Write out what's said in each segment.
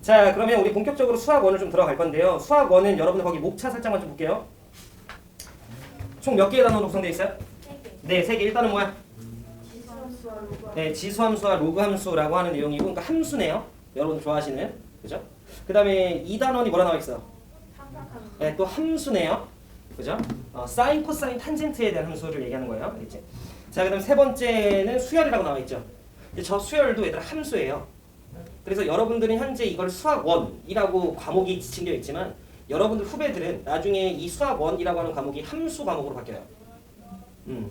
자, 그러면 우리 본격적으로 수학 1을 좀 들어갈 건데요. 수학 1은 여러분들 거기 목차 살짝만 좀 볼게요. 총 몇 개의 단어로 구성되어 있어요? 3개. 네, 3개. 일단은 뭐야? 지수함수와 로그함수. 네, 지수함수와 로그함수라고 하는 내용이고, 그러니까 함수네요. 여러분 좋아하시는, 그죠? 그 다음에 2단원이 뭐라 나와 있어? 삼각함수. 네, 또 함수네요. 그죠? 사인, 코사인, 탄젠트에 대한 함수를 얘기하는 거예요. 알겠지? 자, 그 다음 세 번째는 수열이라고 나와 있죠. 이제 저 수열도 얘들아 함수예요. 그래서 여러분들은 현재 이걸 수학 1이라고 과목이 지칭되어 있지만 여러분들 후배들은 나중에 이 수학 1이라고 하는 과목이 함수 과목으로 바뀌어요.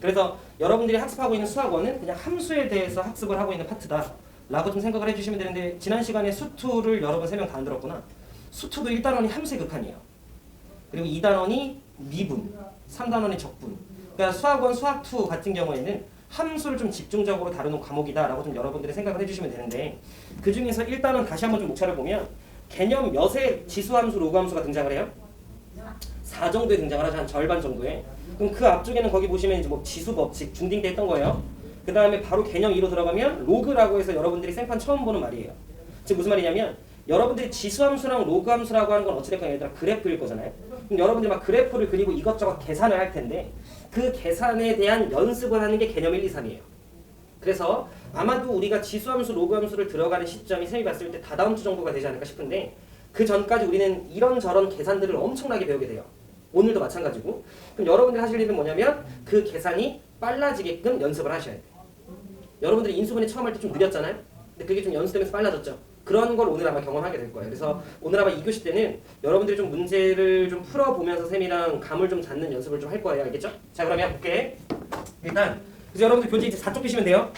그래서 여러분들이 학습하고 있는 수학 1은 그냥 함수에 대해서 학습을 하고 있는 파트다 라고 좀 생각을 해주시면 되는데, 지난 시간에 수2를 여러분 3명 다 안 들었구나. 수2도 1단원이 함수의 극한이에요. 그리고 2단원이 미분, 3단원이 적분. 그러니까 수학 1, 수학 2 같은 경우에는 함수를 좀 집중적으로 다루는 과목이다라고 좀 여러분들이 생각을 해주시면 되는데, 그 중에서 1단원 다시 한번 좀 목차를 보면 개념 몇의 지수함수, 로그함수가 등장을 해요? 4 정도에 등장을 하죠. 한 절반 정도에. 그럼 그 앞쪽에는 거기 보시면 이제 뭐 지수 법칙 중딩 때 했던 거예요. 그 다음에 바로 개념 2로 들어가면 로그라고 해서 여러분들이 생판 처음 보는 말이에요. 즉 무슨 말이냐면 여러분들이 지수함수랑 로그함수라고 하는 건 어찌됐건 얘들아 그래프일 거잖아요. 그럼 여러분들이 막 그래프를 그리고 이것저것 계산을 할 텐데 그 계산에 대한 연습을 하는 게 개념 1, 2, 3이에요. 그래서 아마도 우리가 지수함수, 로그함수를 들어가는 시점이 쌤이 봤을 때 다다음 주 정도가 되지 않을까 싶은데, 그 전까지 우리는 이런저런 계산들을 엄청나게 배우게 돼요. 오늘도 마찬가지고. 그럼 여러분들이 하실 일은 뭐냐면 그 계산이 빨라지게끔 연습을 하셔야 돼요. 여러분들이 인수분해 처음 할 때 좀 느렸잖아요. 근데 그게 좀 연습되면서 빨라졌죠. 그런 걸 오늘 아마 경험하게 될 거예요. 그래서 오늘 아마 2교시 때는 여러분들이 좀 문제를 좀 풀어보면서 쌤이랑 감을 좀 잡는 연습을 좀 할 거예요. 알겠죠? 자, 그러면 볼게. 일단 그래서 여러분들 교재 이제 4쪽 피시면 돼요.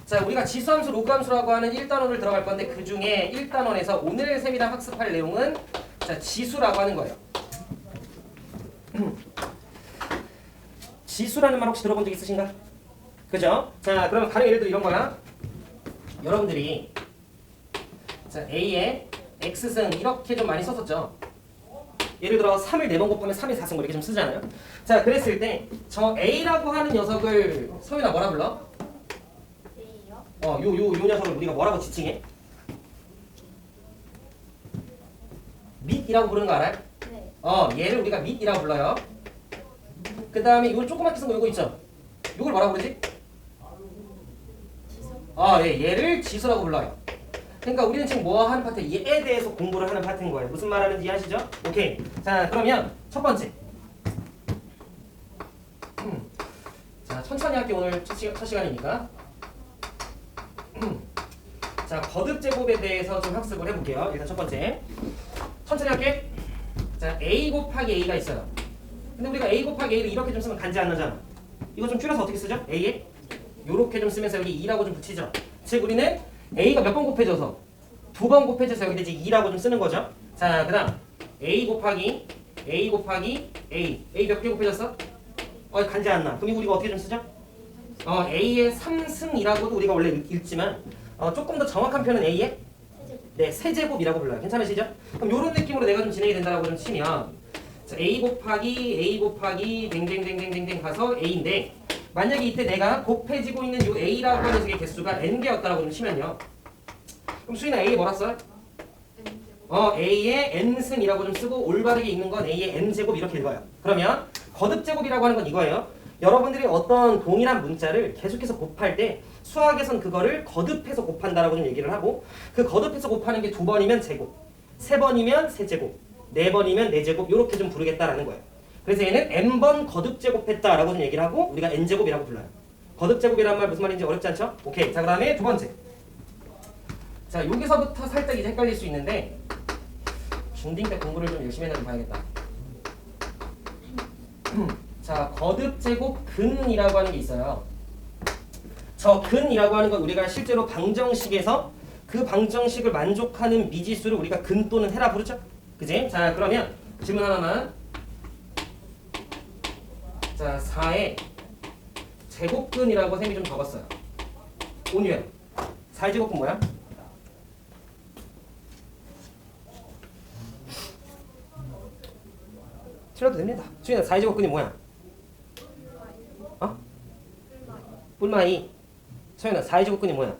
자, 우리가 지수함수, 로그함수라고 하는 1단원을 들어갈 건데 그 중에 1단원에서 오늘 쌤이랑 학습할 내용은 자, 지수라고 하는 거예요. 지수라는 말 혹시 들어본 적 있으신가? 그죠? 자, 그러면 가령 예를 들어 이런 거야. 여러분들이 자, A에 X승 이렇게 좀 많이 썼었죠. 예를 들어 3을 4번 곱하면 3의 4승 뭐 이렇게 좀 쓰잖아요. 자, 그랬을 때 저 A라고 하는 녀석을 서윤아 뭐라 불러? A요? 요 녀석을 우리가 뭐라고 지칭해? 밑이라고 부르는 거 알아요? 네. 얘를 우리가 밑이라고 불러요. 그 다음에 이걸 조그맣게 쓴 거 요거 있죠? 요걸 뭐라고 부르지? 지수? 예, 얘를 지수라고 불러요. 그러니까 우리는 지금 뭐 하는 파트? 얘에 대해서 공부를 하는 파트인 거예요. 무슨 말 하는지 이해하시죠? 오케이. 자, 그러면 첫 번째. 자, 천천히 할게. 오늘 첫 시간이니까. 자, 거듭 제곱에 대해서 좀 학습을 해볼게요. 일단 첫 번째. 천천히 할게. 자, A 곱하기 A가 있어요. 근데 우리가 A 곱하기 A를 이렇게 좀 쓰면 간지 안 나잖아. 이거 좀 줄여서 어떻게 쓰죠? A에? 요렇게 좀 쓰면서 여기 2라고 좀 붙이죠. 즉 우리는 A가 몇 번 곱해져서? 2번 곱해져서 여기 이제 2라고 좀 쓰는 거죠. 자, 그 다음 A 곱하기 A 몇 개 곱해졌어? 간지 안 나. 그럼 이거 우리가 어떻게 좀 쓰죠? A의 3승이라고도 우리가 원래 읽지만 조금 더 정확한 표현은 A의 세제곱. 네, 세제곱이라고 불러요. 괜찮으시죠? 그럼 이런 느낌으로 내가 좀 진행이 된다라고 좀 치면 자, A 곱하기 댕댕댕댕댕댕 가서 A인데, 만약에 이때 내가 곱해지고 있는 이 A라고 하는 녀석의 개수가 N개였다라고 좀 치면요. 그럼 수인아 A에 뭐라 써요? A의 N승이라고 좀 쓰고 올바르게 읽는 건 A의 N제곱 이렇게 읽어요. 그러면 거듭제곱이라고 하는 건 이거예요. 여러분들이 어떤 동일한 문자를 계속해서 곱할 때 수학에선 그거를 거듭해서 곱한다라고 좀 얘기를 하고, 그 거듭해서 곱하는 게 2번이면 제곱, 3번이면 세제곱, 4번이면 4제곱 이렇게 좀 부르겠다라는 거예요. 그래서 얘는 n번 거듭제곱했다라고 좀 얘기를 하고 우리가 n제곱이라고 불러요. 거듭제곱이란 말 무슨 말인지 어렵지 않죠? 오케이. 자, 그 다음에 두 번째. 자, 여기서부터 살짝 이제 헷갈릴 수 있는데 중딩 때 공부를 좀 열심히 했나 좀 봐야겠다. 자, 거듭제곱 근이라고 하는 게 있어요. 저 근이라고 하는 건 우리가 실제로 방정식에서 그 방정식을 만족하는 미지수를 우리가 근 또는 해라 부르죠? 그지? 자, 그러면 질문 하나만. 자, 4의 제곱근이라고 쌤이 좀 적었어요. 온유형. 4의 제곱근 뭐야? 틀려도 됩니다. 수인아, 4의 제곱근이 뭐야? 뿔마이. 서연아, 4의 제곱근이 뭐야?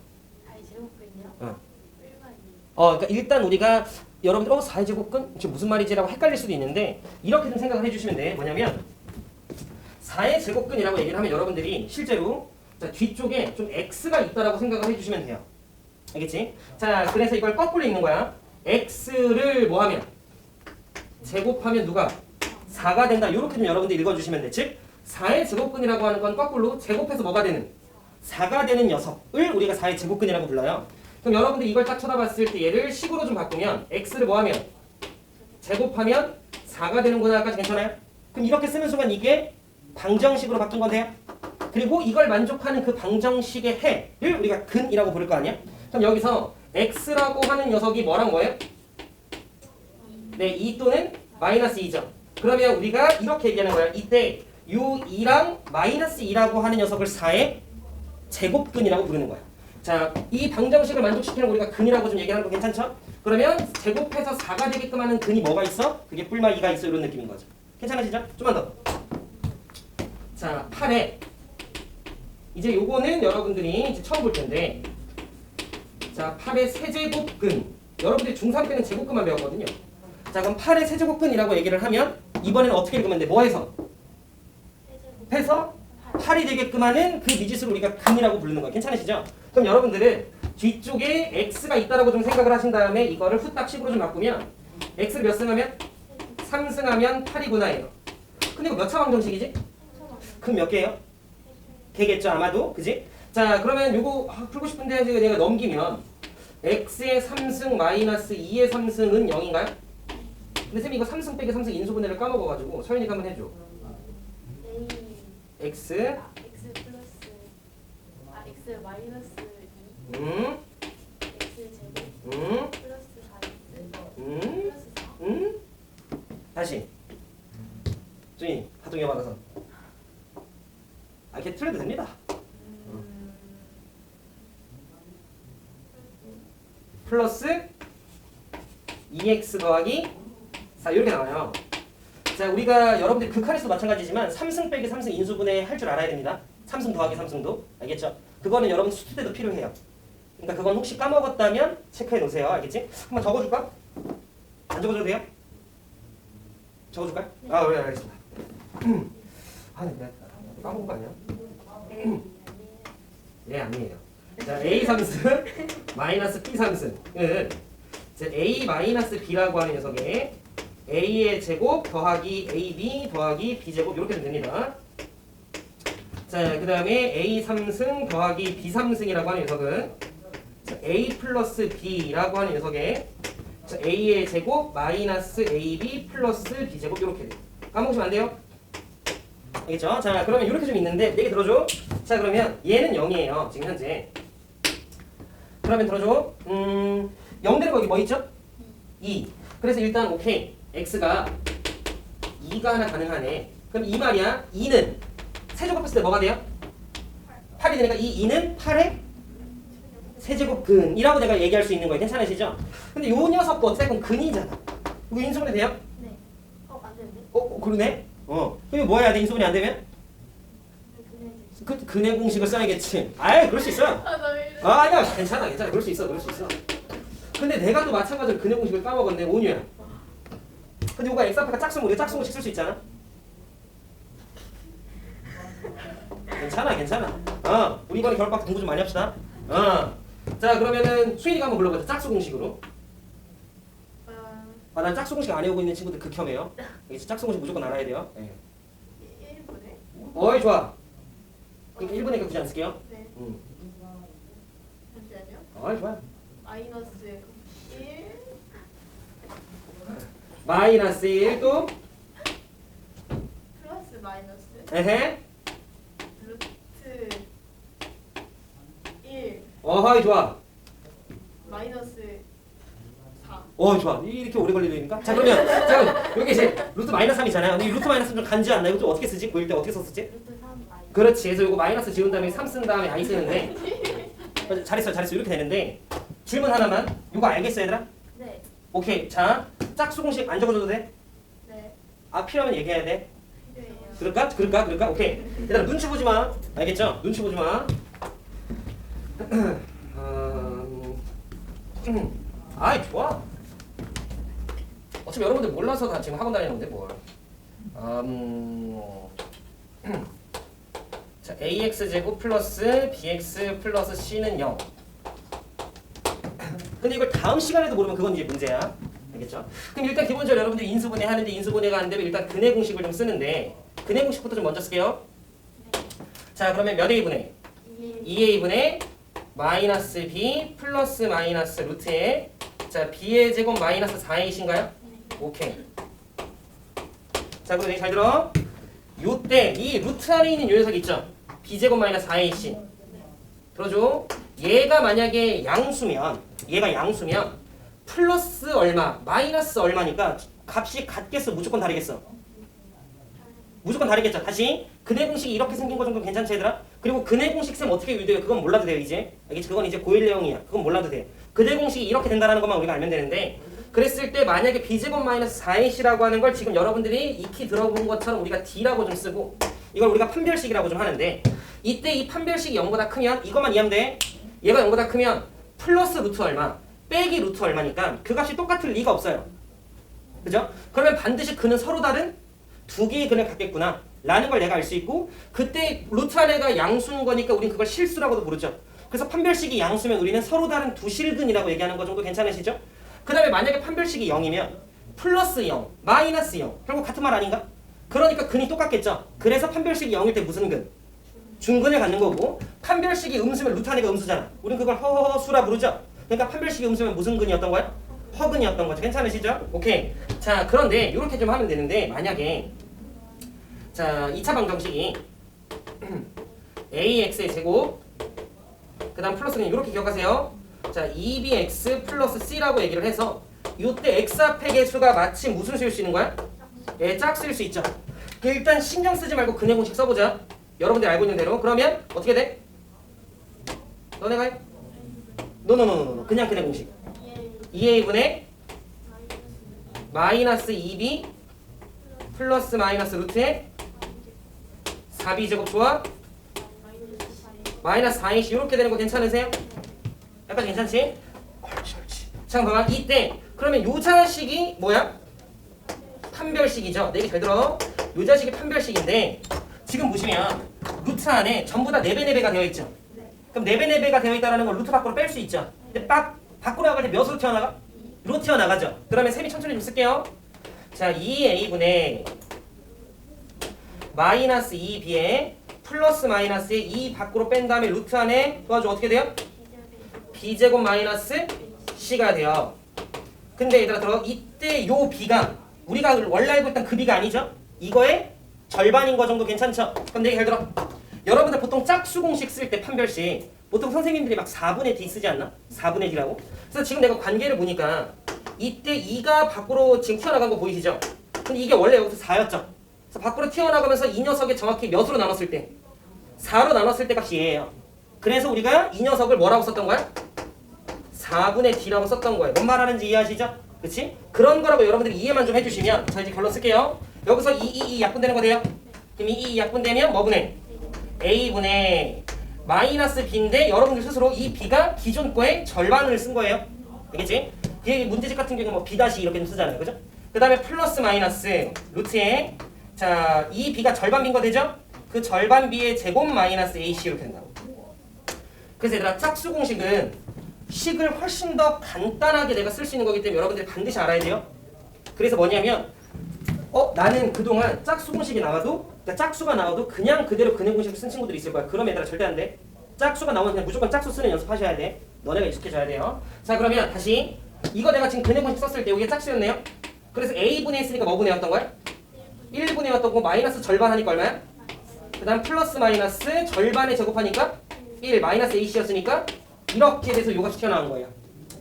아이 제곱근이요? 어. 뿔마이. 그러니까 일단 우리가 여러분들 4의 제곱근? 지금 무슨 말이지라고 헷갈릴 수도 있는데 이렇게 좀 생각을 해주시면 돼. 뭐냐면 4의 제곱근이라고 얘기를 하면 여러분들이 실제로 자, 뒤쪽에 좀 x가 있다라고 생각을 해주시면 돼요. 알겠지? 자, 그래서 이걸 거꾸로 읽는 거야. x를 뭐 하면? 제곱하면 누가? 4가 된다. 이렇게 좀 여러분들 읽어주시면 돼. 즉 4의 제곱근이라고 하는 건 거꾸로 제곱해서 뭐가 되는? 4가 되는 녀석을 우리가 4의 제곱근이라고 불러요. 그럼 여러분들 이걸 딱 쳐다봤을 때 얘를 식으로 좀 바꾸면 x를 뭐 하면? 제곱하면 4가 되는구나까지 괜찮아요? 그럼 이렇게 쓰는 순간 이게 방정식으로 바뀐 건데요. 그리고 이걸 만족하는 그 방정식의 해를 우리가 근이라고 부를 거 아니야? 그럼 여기서 x라고 하는 녀석이 뭐랑 뭐예요? 네, 2 또는 마이너스 2죠. 그러면 우리가 이렇게 얘기하는 거야. 이때 u2랑 마이너스 2라고 하는 녀석을 4의 제곱근이라고 부르는 거야. 자, 이 방정식을 만족시키는 거 우리가 근이라고 좀 얘기하는 거 괜찮죠? 그러면 제곱해서 4가 되게끔 하는 근이 뭐가 있어? 그게 뿔마 2가 있어. 이런 느낌인 거죠. 괜찮으시죠? 좀만 더. 자, 8에 이제 요거는 여러분들이 이제 처음 볼 텐데 자, 8의 세제곱근. 여러분들이 중3 때는 제곱근만 배웠거든요. 자, 그럼 8의 세제곱근이라고 얘기를 하면 이번에는 어떻게 읽으면 돼? 뭐 해서? 해서 8이 되게끔 하는 그 미지수를 우리가 근이라고 부르는 거예요. 괜찮으시죠? 그럼 여러분들은 뒤쪽에 x가 있다라고 좀 생각을 하신 다음에 이거를 후딱 식으로 좀 바꾸면 x를 몇 승하면? 3승하면 8이구나예요. 근데 이거 몇 차 방정식이지? 그럼 몇 개예요? 개겠죠 아마도. 그지? 자, 그러면 요거 풀고 싶은데 내가 넘기면 x의 3승 마이너스 2의 3승은 0인가요? 근데 쌤이 이거 3승 빼기 3승 인수분해를 까먹어가지고 서윤이가 한번 해줘. x x 플러스 x 마이너스 2 x 제곱 플러스 4x 플러스 4 다시 준이 하동이 받아서 이렇게 틀려도 됩니다. 플러스 2x 더하기 4 이렇게 나와요. 자, 우리가 여러분들이 극한에서도 마찬가지지만 3승 빼기 3승 인수분해 할 줄 알아야 됩니다. 3승 더하기 3승도. 알겠죠? 그거는 여러분 수투 때도 필요해요. 그러니까 그건 혹시 까먹었다면 체크해 놓으세요. 알겠지? 한번 적어줄까? 안 적어줘도 돼요? 적어줄까요? 네. 아, 네, 알겠습니다. 내가 까먹은 거 아니야? 네, 아니에요. 자, a 3승 마이너스 b 3승은 a 마이너스 b라고 하는 녀석에 a의 제곱 더하기 ab 더하기 b 제곱 이렇게 됩니다. 자, 그 다음에 a 3승 더하기 b 3승이라고 하는 녀석은 자, a 플러스 b라고 하는 녀석에 자, a의 제곱 마이너스 ab 플러스 b 제곱 이렇게 돼요. 까먹으시면 안 돼요. 알겠죠? 자, 그러면 이렇게 좀 있는데 얘기 들어줘. 자, 그러면 얘는 0이에요. 지금 현재. 그러면 들어줘. 0 되는 거 여기 뭐 있죠? 2. 그래서 일단 오케이. x가 2가 하나 가능하네. 그럼 이 말이야. 2는 세제곱했을 때 뭐가 돼요? 8이 되니까 이 2는 8의 세제곱근이라고 내가 얘기할 수 있는 거예요. 괜찮으시죠? 근데 요 녀석도 어쨌든 근이잖아. 이거 인수분해 돼요? 네. 안 되는데? 그러네? 그럼 뭐 해야 돼? 인수분해 안 되면? 그냥 근의 공식을 써야겠지. 아이, 그럴 수 있어요. 나 왜 이래? 아니야, 괜찮아. 그럴 수 있어. 근데 내가 또 마찬가지로 근의 공식을 까먹었네. 온유야. 근데 뭐가 x 앞에가 짝수면 우리가 짝수공식 쓸 수 있잖아. 괜찮아. 우리 이번에 겨울방학 공부 좀 많이 합시다. 자, 그러면은 수인이가 한번 불러보자. 짝수공식으로. 난 짝수공식 안 외우고 있는 친구들 극혐해요. 짝수공식 무조건 알아야 돼요. 네. 1분에? 어이, 좋아. 그러니까 1분에 굳이 안 쓸게요. 네. 잠시만요. 어이, 좋아. 마이너스 1 마이너스 1 또. 플러스 마이너스 에헤. 루트 1 어이, 좋아. 마이너스 4 좋아. 이렇게 오래 걸리니까. 자, 그러면 여기 이제 루트 마이너스 3이잖아요. 근데 이 루트 마이너스 좀 간지 않나요? 이거 좀 어떻게 쓰지? 보일 때 어떻게 썼었지? 루트 3 i 그렇지. 그래서 이거 마이너스 지운 다음에 3 쓴 다음에 i 쓰는데 잘했어. 이렇게 되는데 질문 하나만. 이거 알겠어, 얘들아? 네. 오케이. 자, 짝수공식 안 적어줘도 돼? 네. 필요하면 얘기해야 돼. 필요해요. 그럴까? 오케이. 얘들아, 눈치 보지 마. 알겠죠? 눈치 보지 마. 아이 좋아. 어차피 여러분들 몰라서 다 지금 학원 다니는 건데 뭘. 자, ax 제곱 플러스 bx 플러스 c는 0. 근데 이걸 다음 시간에도 모르면 그건 이제 문제야. 알겠죠? 그럼 일단 기본적으로 여러분들이 인수분해 하는데 인수분해가 안 되면 일단 근해 공식을 좀 쓰는데 근해 공식부터 좀 먼저 쓸게요. 자, 그러면 몇 a분의? 2a분의 마이너스 b 플러스 마이너스 루트에 자, b의 제곱 마이너스 4a신가요? 오케이. 자, 그럼 잘 들어. 요때 이 루트 안에 있는 요 녀석 있죠? b제곱 마이너스 4ac. 들어줘. 얘가 만약에 양수면 플러스 얼마, 마이너스 얼마니까 값이 같겠어? 무조건 다르겠어? 무조건 다르겠죠? 다시 근해 공식이 이렇게 생긴 거 정도 괜찮지 얘들아? 그리고 근해 공식 셈 어떻게 유도해요? 그건 몰라도 돼요 이제. 알겠지? 그건 이제 고1 내용이야. 그건 몰라도 돼. 근해 공식이 이렇게 된다는 것만 우리가 알면 되는데 그랬을 때 만약에 b제곱 마이너스 4ac라고 하는 걸 지금 여러분들이 익히 들어본 것처럼 우리가 d라고 좀 쓰고 이걸 우리가 판별식이라고 좀 하는데 이때 이 판별식이 0보다 크면 이것만 이해하면 돼. 얘가 0보다 크면 플러스 루트 얼마 빼기 루트 얼마니까 그 값이 똑같을 리가 없어요. 그죠? 그러면 반드시 그는 서로 다른 두 개의 근을 갖겠구나 라는 걸 내가 알 수 있고 그때 루트 안에가 양수인 거니까 우린 그걸 실수라고도 부르죠. 그래서 판별식이 양수면 우리는 서로 다른 두 실근이라고 얘기하는 거 정도 괜찮으시죠? 그 다음에 만약에 판별식이 0이면 플러스 0, 마이너스 0 결국 같은 말 아닌가? 그러니까 근이 똑같겠죠? 그래서 판별식이 0일 때 무슨 근? 중근을 갖는 거고 판별식이 음수면 루트 안에가 음수잖아. 우린 그걸 허수라 부르죠? 그러니까 판별식이 음수면 무슨 근이었던 거야? 허근이었던 거죠. 괜찮으시죠? 오케이. 자, 그런데 이렇게 좀 하면 되는데 만약에 자 2차 방정식이 ax의 제곱 그 다음 플러스 그냥 이렇게 기억하세요. 자 2bx 플러스 c라고 얘기를 해서 이때 x 앞의 개수가 마침 무슨 수일 수 있는 거야? 예, 짝수일 수 있죠. 일단 신경 쓰지 말고 근해 공식 써보자. 여러분들 알고 있는 대로. 그러면 어떻게 돼? 너네가 해? 노노노노노 그냥 근해 공식 2a분의 마이너스 2b 플러스 마이너스 루트에 4b 제곱 좋아? 마이너스 4ac 이렇게 되는 거 괜찮으세요? 약간 괜찮지? 옳지. 잠깐만 이때 그러면 요 자식이 뭐야? 판별식이죠. 내 얘기 잘 들어. 요 자식이 판별식인데 지금 보시면 루트 안에 전부 다 4배 4배가 되어 있죠. 그럼 4배 4배가 되어 있다는 걸 루트 밖으로 뺄 수 있죠. 근데 밖으로 나갈 때 몇으로 튀어나가? 로 튀어나가죠. 그러면 셈이 천천히 좀 쓸게요. 자 2a분의 마이너스 2b에 플러스 마이너스에 2 밖으로 뺀 다음에 루트 안에 도와줘 어떻게 돼요? b제곱 마이너스 c가 돼요. 근데 얘들아 들어 이때 요 b가 우리가 원래 알고 있던 그 b가 아니죠? 이거의 절반인 거 정도 괜찮죠? 그럼 내가 잘 들어. 여러분들 보통 짝수 공식 쓸 때 판별식 보통 선생님들이 막 4분의 d 쓰지 않나? 4분의 d라고? 그래서 지금 내가 관계를 보니까 이때 2가 밖으로 지금 튀어나간 거 보이시죠? 근데 이게 원래 여기서 4였죠? 그래서 밖으로 튀어나가면서 이 녀석이 정확히 몇으로 나눴을 때? 4로 나눴을 때 값이 얘예요. 그래서 우리가 이 녀석을 뭐라고 썼던 거야? 4분의 d라고 썼던 거예요. 뭔 말하는지 이해하시죠? 그치? 그런 거라고 여러분들이 이해만 좀 해주시면 자 이제 결론 쓸게요. 여기서 2 약분되는 거 돼요? 그럼 2 약분되면 뭐분의? a분의 마이너스 b인데 여러분들 스스로 이 b가 기존 거의 절반을 쓴 거예요. 알겠지? 이 문제집 같은 경우는 뭐 b 다시 이렇게 좀 쓰잖아요. 그죠? 그 다음에 플러스 마이너스 루트에 자 이 b가 절반 빈 거 되죠? 그 절반 b의 제곱 마이너스 ac 이렇게 된다고. 그래서 얘들아 짝수 공식은 식을 훨씬 더 간단하게 내가 쓸 수 있는 거기 때문에 여러분들이 반드시 알아야 돼요. 그래서 뭐냐면 나는 그동안 짝수 공식이 나와도 그러니까 짝수가 나와도 그냥 그대로 근해 공식을 쓴 친구들이 있을 거야. 그럼 얘들아 절대 안 돼. 짝수가 나오면 그냥 무조건 짝수 쓰는 연습하셔야 돼. 너네가 익숙해져야 돼요. 자 그러면 다시 이거 내가 지금 근해 공식 썼을 때 이게 짝수였네요. 그래서 a분의 했으니까 뭐 분의 였던 거야? 1분의 였던 거고 마이너스 절반 하니까 얼마야? 그 다음 플러스 마이너스 절반에 제곱하니까 1 마이너스 ac였으니까 이렇게 돼서 요 값이 튀어나온 거예요.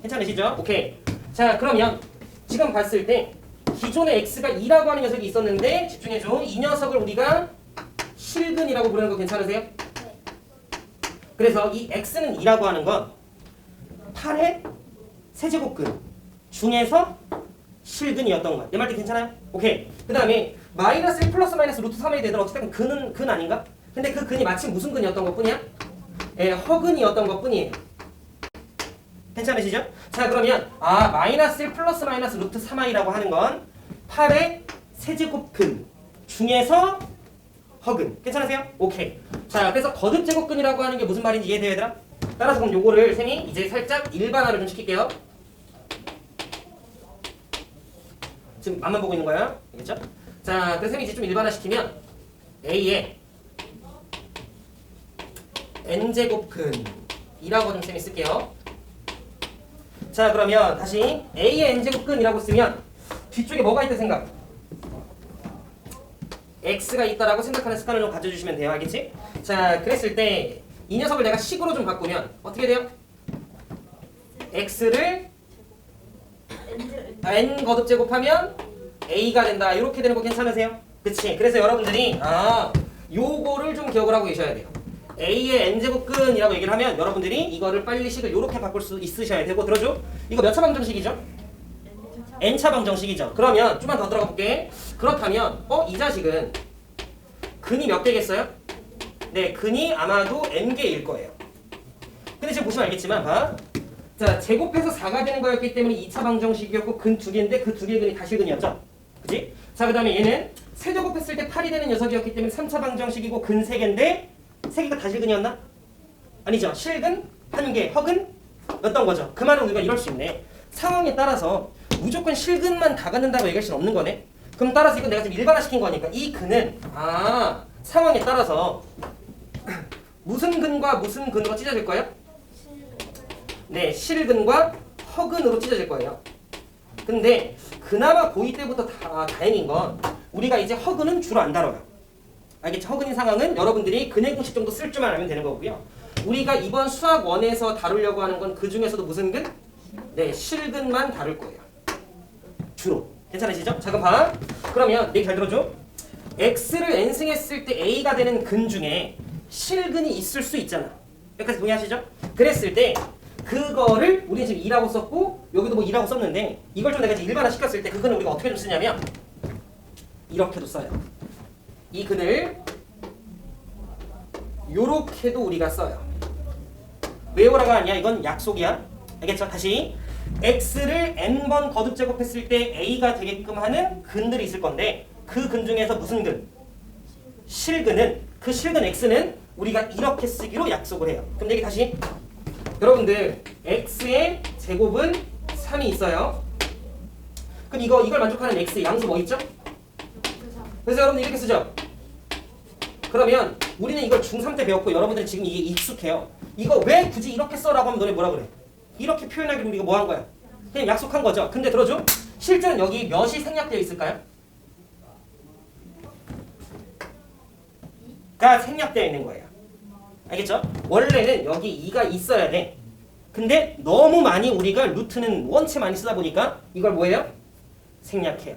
괜찮으시죠? 오케이. 자 그러면 지금 봤을 때 기존에 x가 2라고 하는 녀석이 있었는데 집중해줘. 이 녀석을 우리가 실근이라고 부르는 거 괜찮으세요? 그래서 이 x는 2라고 하는 건 8의 세제곱근 중에서 실근이었던 거야. 내 말 때 괜찮아요? 오케이. 그 다음에 마이너스 1 플러스 마이너스 루트 3에 되든 어쨌든 근은 근 아닌가? 근데 그 근이 마침 무슨 근이었던 것 뿐이야? 예, 허근이었던 것 뿐이에요. 괜찮으시죠? 자 그러면 마이너스 1 플러스 마이너스 루트 3i라고 하는 건 8의 세제곱근 중에서 허근. 괜찮으세요? 오케이. 자 그래서 거듭제곱근이라고 하는 게 무슨 말인지 이해돼요 얘들아? 따라서 그럼 요거를 쌤이 이제 살짝 일반화를 좀 시킬게요. 지금 앞만 보고 있는 거야. 알겠죠? 자 그래서 쌤이 이제 좀 일반화 시키면 A의 n제곱근이라고 좀 쌤이 쓸게요. 자 그러면 다시 A의 n제곱근이라고 쓰면 뒤쪽에 뭐가 있다 생각? x가 있다라고 생각하는 습관을 좀 가져주시면 돼요. 알겠지? 자 그랬을 때 이 녀석을 내가 식으로 좀 바꾸면 어떻게 돼요? x를 n 거듭 제곱하면 a가 된다. 이렇게 되는 거 괜찮으세요? 그치? 그래서 여러분들이 요거를 좀 기억을 하고 계셔야 돼요. a의 n제곱근이라고 얘기를 하면 여러분들이 이거를 빨리 식을 요렇게 바꿀 수 있으셔야 되고 들어줘? 이거 몇 차 방정식이죠? n차 방정식이죠. 그러면 좀만 더 들어가 볼게. 그렇다면 이 자식은 근이 몇 개겠어요? 네, 근이 아마도 n개일 거예요. 근데 지금 보시면 알겠지만 봐. 자, 제곱해서 4가 되는 거였기 때문에 2차 방정식이었고 근 2개인데 그 2개의 근이 다실근이었죠. 그치? 자, 그 다음에 얘는 세제곱했을 때 8이 되는 녀석이었기 때문에 3차 방정식이고 근 3개인데 3개가 다실근이었나? 아니죠. 실근, 1개, 허근? 였던 거죠. 그 말은 우리가 이럴 수 있네. 상황에 따라서 무조건 실근만 다 갖는다고 얘기할 수는 없는 거네. 그럼 따라서 이건 내가 지금 일반화 시킨 거니까 이 근은 상황에 따라서 무슨 근과 무슨 근으로 찢어질 거예요? 네, 실근과 허근으로 찢어질 거예요. 근데 그나마 고2 때부터 다행인 건 우리가 이제 허근은 주로 안 다뤄요. 알겠죠? 허근인 상황은 여러분들이 근의 공식 정도 쓸 줄만 알면 되는 거고요. 우리가 이번 수학 1에서 다루려고 하는 건 그 중에서도 무슨 근? 네, 실근만 다룰 거예요. 주로. 괜찮으시죠? 자 그럼 봐. 그러면 얘기 잘 들어줘. x를 n승했을 때 a가 되는 근 중에 실근이 있을 수 있잖아. 여기까지 동의하시죠? 그랬을 때 그거를 우리는 지금 2라고 썼고 여기도 뭐 2라고 썼는데 이걸 좀 내가 이제 일반화 시켰을 때 그 근을 우리가 어떻게 좀 쓰냐면 이렇게도 써요. 이 근을 요렇게도 우리가 써요. 외우라가 아니야. 이건 약속이야. 알겠죠? 다시 x를 n번 거듭 제곱했을 때 a가 되게끔 하는 근들이 있을 건데 그 근 중에서 무슨 근? 실근은 그 실근 x는 우리가 이렇게 쓰기로 약속을 해요. 그럼 여기 다시 여러분들 x의 제곱은 3이 있어요. 그럼 이걸 만족하는 x의 양수 뭐 있죠? 그래서 여러분들 이렇게 쓰죠. 그러면 우리는 이걸 중3 때 배웠고 여러분들은 지금 이게 익숙해요. 이거 왜 굳이 이렇게 써라고 하면 너네 뭐라 그래? 이렇게 표현하기로 우리가 뭐 한 거야? 그냥 약속한 거죠. 근데 들어줘. 실제는 여기 몇이 생략되어 있을까요? 가 생략되어 있는 거예요. 알겠죠? 원래는 여기 2가 있어야 돼. 근데 너무 많이 우리가 루트는 원체 많이 쓰다 보니까 이걸 뭐예요? 생략해요.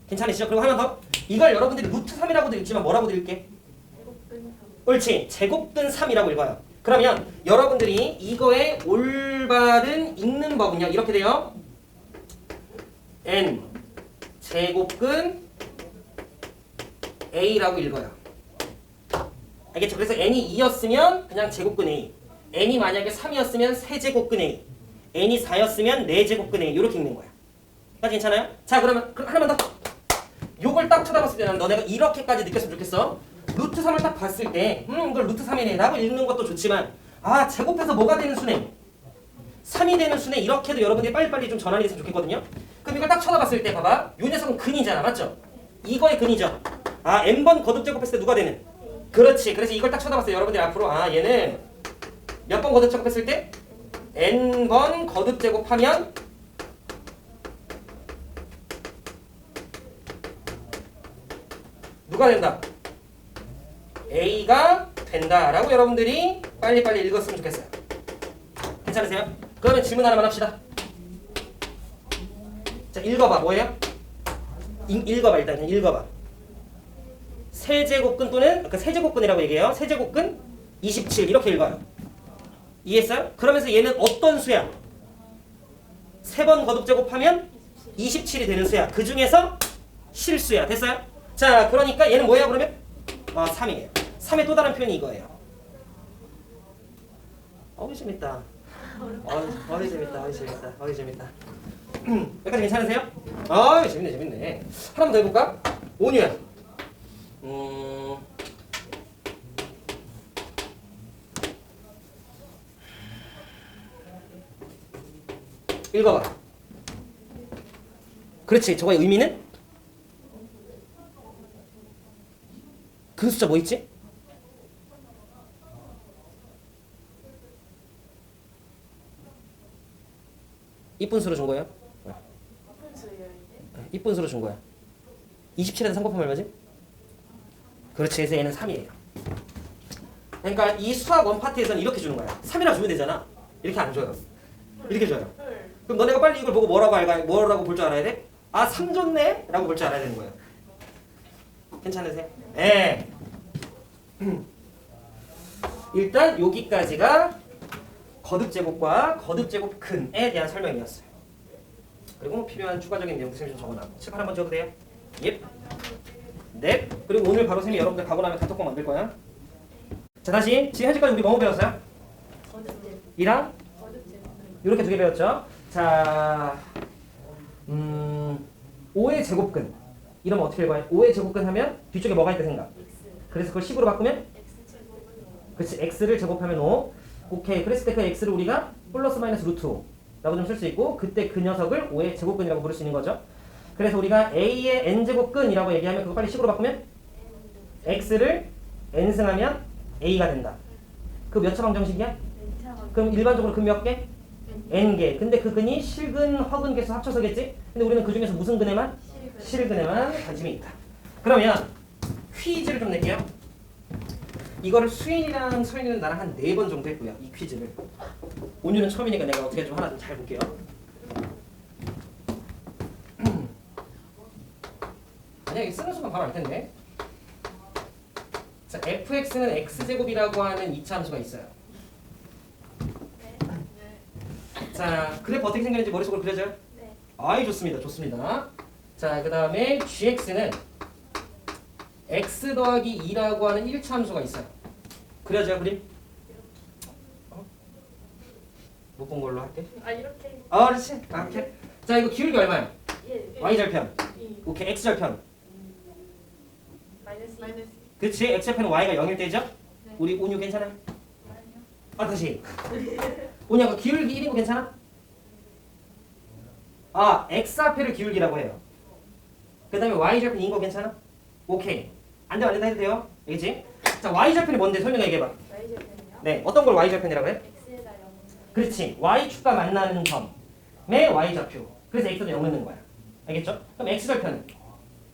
괜찮으시죠? 그리고 하나 더. 이걸 여러분들이 루트 3이라고도 읽지만 뭐라고도 읽게? 옳지. 제곱근 3이라고 읽어요. 그러면 여러분들이 이거의 올바른 읽는 법은요. 이렇게 돼요. n 제곱근 a라고 읽어요. 알겠죠? 그래서 n이 2였으면 그냥 제곱근 a. n이 만약에 3이었으면 세제곱근 a. n이 4였으면 4제곱근 a. 이렇게 읽는 거야. 까지 괜찮아요? 자 그러면 하나만 더. 요걸 딱 쳐다봤을 때는 너네가 이렇게까지 느꼈으면 좋겠어. 루트 3을 딱 봤을 때 이걸 루트 3이네 라고 읽는 것도 좋지만 제곱해서 뭐가 되는 수네? 3이 되는 수네. 이렇게도 여러분들이 빨리빨리 좀 전환이 됐으면 좋겠거든요. 그럼 이걸 딱 쳐다봤을 때 봐봐. 요 녀석은 근이잖아. 맞죠? 이거의 근이죠. n번 거듭 제곱했을 때 누가 되는? 그렇지. 그래서 이걸 딱 쳐다봤을 때 여러분들이 앞으로 얘는 몇 번 거듭 제곱했을 때? n번 거듭 제곱하면 누가 된다? A가 된다라고 여러분들이 빨리빨리 읽었으면 좋겠어요. 괜찮으세요? 그러면 질문 하나만 합시다. 자, 읽어봐. 뭐예요? 읽어봐. 일단 그냥 읽어봐. 세제곱근 또는 세제곱근이라고 얘기해요. 세제곱근 27 이렇게 읽어요. 이해했어요? 그러면서 얘는 어떤 수야? 3번 거듭 제곱하면 27이 되는 수야. 그 중에서 실수야. 됐어요? 자, 그러니까 얘는 뭐예요 그러면? 3이에요. 3의 또 다른 표현이 이거예요. 재밌다. 어이 재밌다. 어이 재밌다. 여기까지 괜찮으세요? 아 재밌네. 하나만 더 해볼까? 온유야. 읽어봐. 그렇지. 저거의 의미는? 그 숫자 뭐 있지? 이쁜 수로 준 거예요? 오픈 수예요 이제. 이쁜 수로 준 거야. 27에서 3 곱하면 얼마지? 그렇지. 그래서 얘는 3이에요. 그러니까 이 수학 원파트에서는 이렇게 주는 거야. 3이라 주면 되잖아. 이렇게 안 줘요. 이렇게 줘요. 헐. 그럼 너네가 빨리 이걸 보고 뭐라고 볼 줄 알아야 돼? 아, 3 줬네? 라고 볼 줄 알아야 되는 거예요. 괜찮으세요? 네. 일단 여기까지가 거듭제곱과 거듭제곱근에 대한 설명이었어요. 그리고 뭐 필요한 추가적인 내용 쌤이 좀 적어놨고 책 한번 적어도 돼요? 예. 네. 그리고 오늘 바로 쌤이 여러분들 가고 나면 단톡방 만들 거야. 자 다시 지금 현재까지 우리 뭐뭐 배웠어요? 거듭제. 2랑 거듭제. 이렇게 두 개 배웠죠? 자 5의 제곱근 이러면 어떻게 읽어요? 5의 제곱근 하면 뒤쪽에 뭐가 있다 생각? X. 그래서 그걸 10으로 바꾸면? X 제곱은 5. 그렇지. x를 제곱하면 5. 오케이. 그랬을 때 그 x를 우리가 플러스 마이너스 루트 5라고 좀 쓸 수 있고 그때 그 녀석을 5의 제곱근이라고 부를 수 있는 거죠. 그래서 우리가 a의 n제곱근이라고 얘기하면 그거 빨리 식으로 바꾸면 x를 n승하면 a가 된다. 그 몇 차 방정식이야? 그럼 일반적으로 근 몇 개? n개. 근데 그 근이 실근, 허근 개수 합쳐서겠지? 근데 우리는 그 중에서 무슨 근에만? 실근에만 관심이 있다. 그러면 퀴즈를 좀 낼게요. 이거를 수인이랑 서인이는 나랑 한 4번 정도 했고요. 이 퀴즈를. 온유는 처음이니까 내가 어떻게 좀 하나 좀 잘 볼게요. 아니야, 이거 쓰는 순간 바로 알 텐데. 자, fx는 x제곱이라고 하는 이차 함수가 있어요. 자, 그래프 어떻게 생겼는지 머릿속으로 그려져요? 네. 아이, 좋습니다. 자, 그 다음에 gx는 x 더하기 2라고 하는 1차 함수가 있어요. 그려져요, 그림? 못 본 걸로 할게. 아 이렇게. 그렇지. 오케이. 자, 이거 기울기 얼마야? 1. y절편. 2. 오케이, x절편. 마이너스. 그렇지. x절편은 y가 0일 때죠? 네. 우리 온유 괜찮아요? 아니요. 다시. 온유가 기울기 1인 거 괜찮아? x 앞에를 기울기라고 해요. 그 다음에 y절편 2인 거 괜찮아? 오케이. 안 된다 해도 돼요. 알겠지? 자, y절편이 뭔데? 설명 얘기해봐. y절편이요? 네, 어떤 걸 y절편이라고 해? x에다 0. 그렇지. y축과 만나는 점의 y좌표. 그래서 x도 0 넣는 거야. 알겠죠? 그럼 x절편은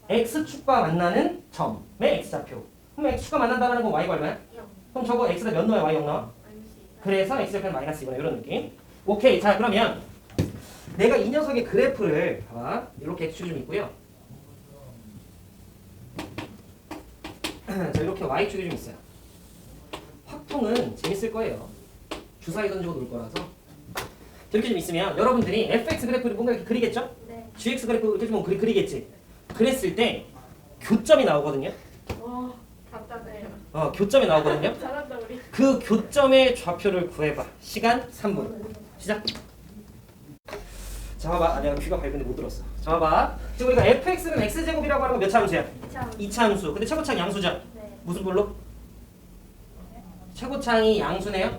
x축과 만나는 점의 x좌표. 그럼 x축과 만난다는 건 y가 얼마야? 0. 그럼 저거 x에다 몇 넣어야 y 0 넣어? 마이너스 2. 그래서 x절편 마이너스 2거나 이런 느낌. 오케이. 자, 그러면 내가 이 녀석의 그래프를 봐봐. 이렇게 x축이 좀 있고요. 자, 이렇게 y축이 좀 있어요. 확통은 재밌을 거예요. 주사위 던지고 놀 거라서. 이렇게 좀 있으면 여러분들이 fx 그래프를 뭔가 이렇게 그리겠죠? 네. gx 그래프 이렇게 좀 그리겠지? 그랬을 때 교점이 나오거든요. 와 답답해요. 교점이 나오거든요. 잘한다 우리. 그 교점의 좌표를 구해봐. 시간 3분. 시작. 자, 봐봐. 내가 귀가 밝은데 못 들었어. 자, 봐봐. 지금 우리가 fx는 x제곱이라고 하는 건 몇 차 함수야? 2차. 2차 함수. 근데 최고창 양수죠? 네. 무슨 볼록? 최고창이 양수네요?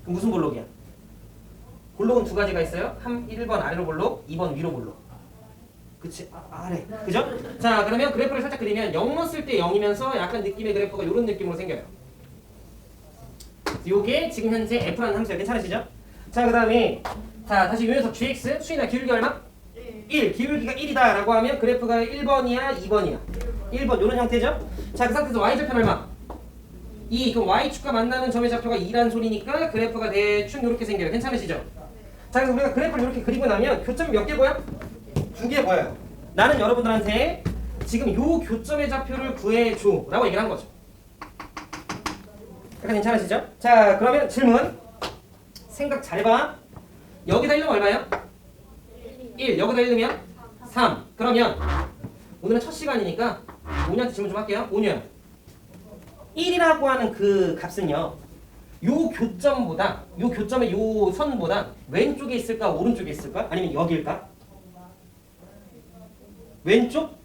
그럼 무슨 볼록이야? 볼록은 두 가지가 있어요. 1번 아래로 볼록, 2번 위로 볼록. 그치? 아래. 그죠? 자, 그러면 그래프를 살짝 그리면 0 넣었을 때 0이면서 약간 느낌의 그래프가 이런 느낌으로 생겨요. 요게 지금 현재 f라는 함수예요. 괜찮으시죠? 자, 그 다음에 자, 다시 요 녀석 gx, 수이나 기울기 얼마? 1. 기울기가 1이다 라고 하면 그래프가 1번이야, 2번이야? 1번 요런 형태죠? 자, 그 상태에서 y절편 얼마? 2. 그럼 y축과 만나는 점의 좌표가 2란 소리니까 그래프가 대충 이렇게 생겨요. 괜찮으시죠? 자, 그래서 우리가 그래프를 이렇게 그리고 나면 교점이 몇 개 보여? 2개 보여요. 나는 여러분들한테 지금 요 교점의 좌표를 구해줘 라고 얘기를 한 거죠. 약간 괜찮으시죠? 자, 그러면 질문. 생각 잘 봐. 여기다 1넣으면 얼마예요? 1. 여기다 1 넣으면 3. 그러면 오늘은 첫 시간이니까 온유한테 질문 좀 할게요. 온유야. 1이라고 하는 그 값은요. 요 교점보다 요 교점의 요 선보다 왼쪽에 있을까 오른쪽에 있을까 아니면 여기일까? 왼쪽?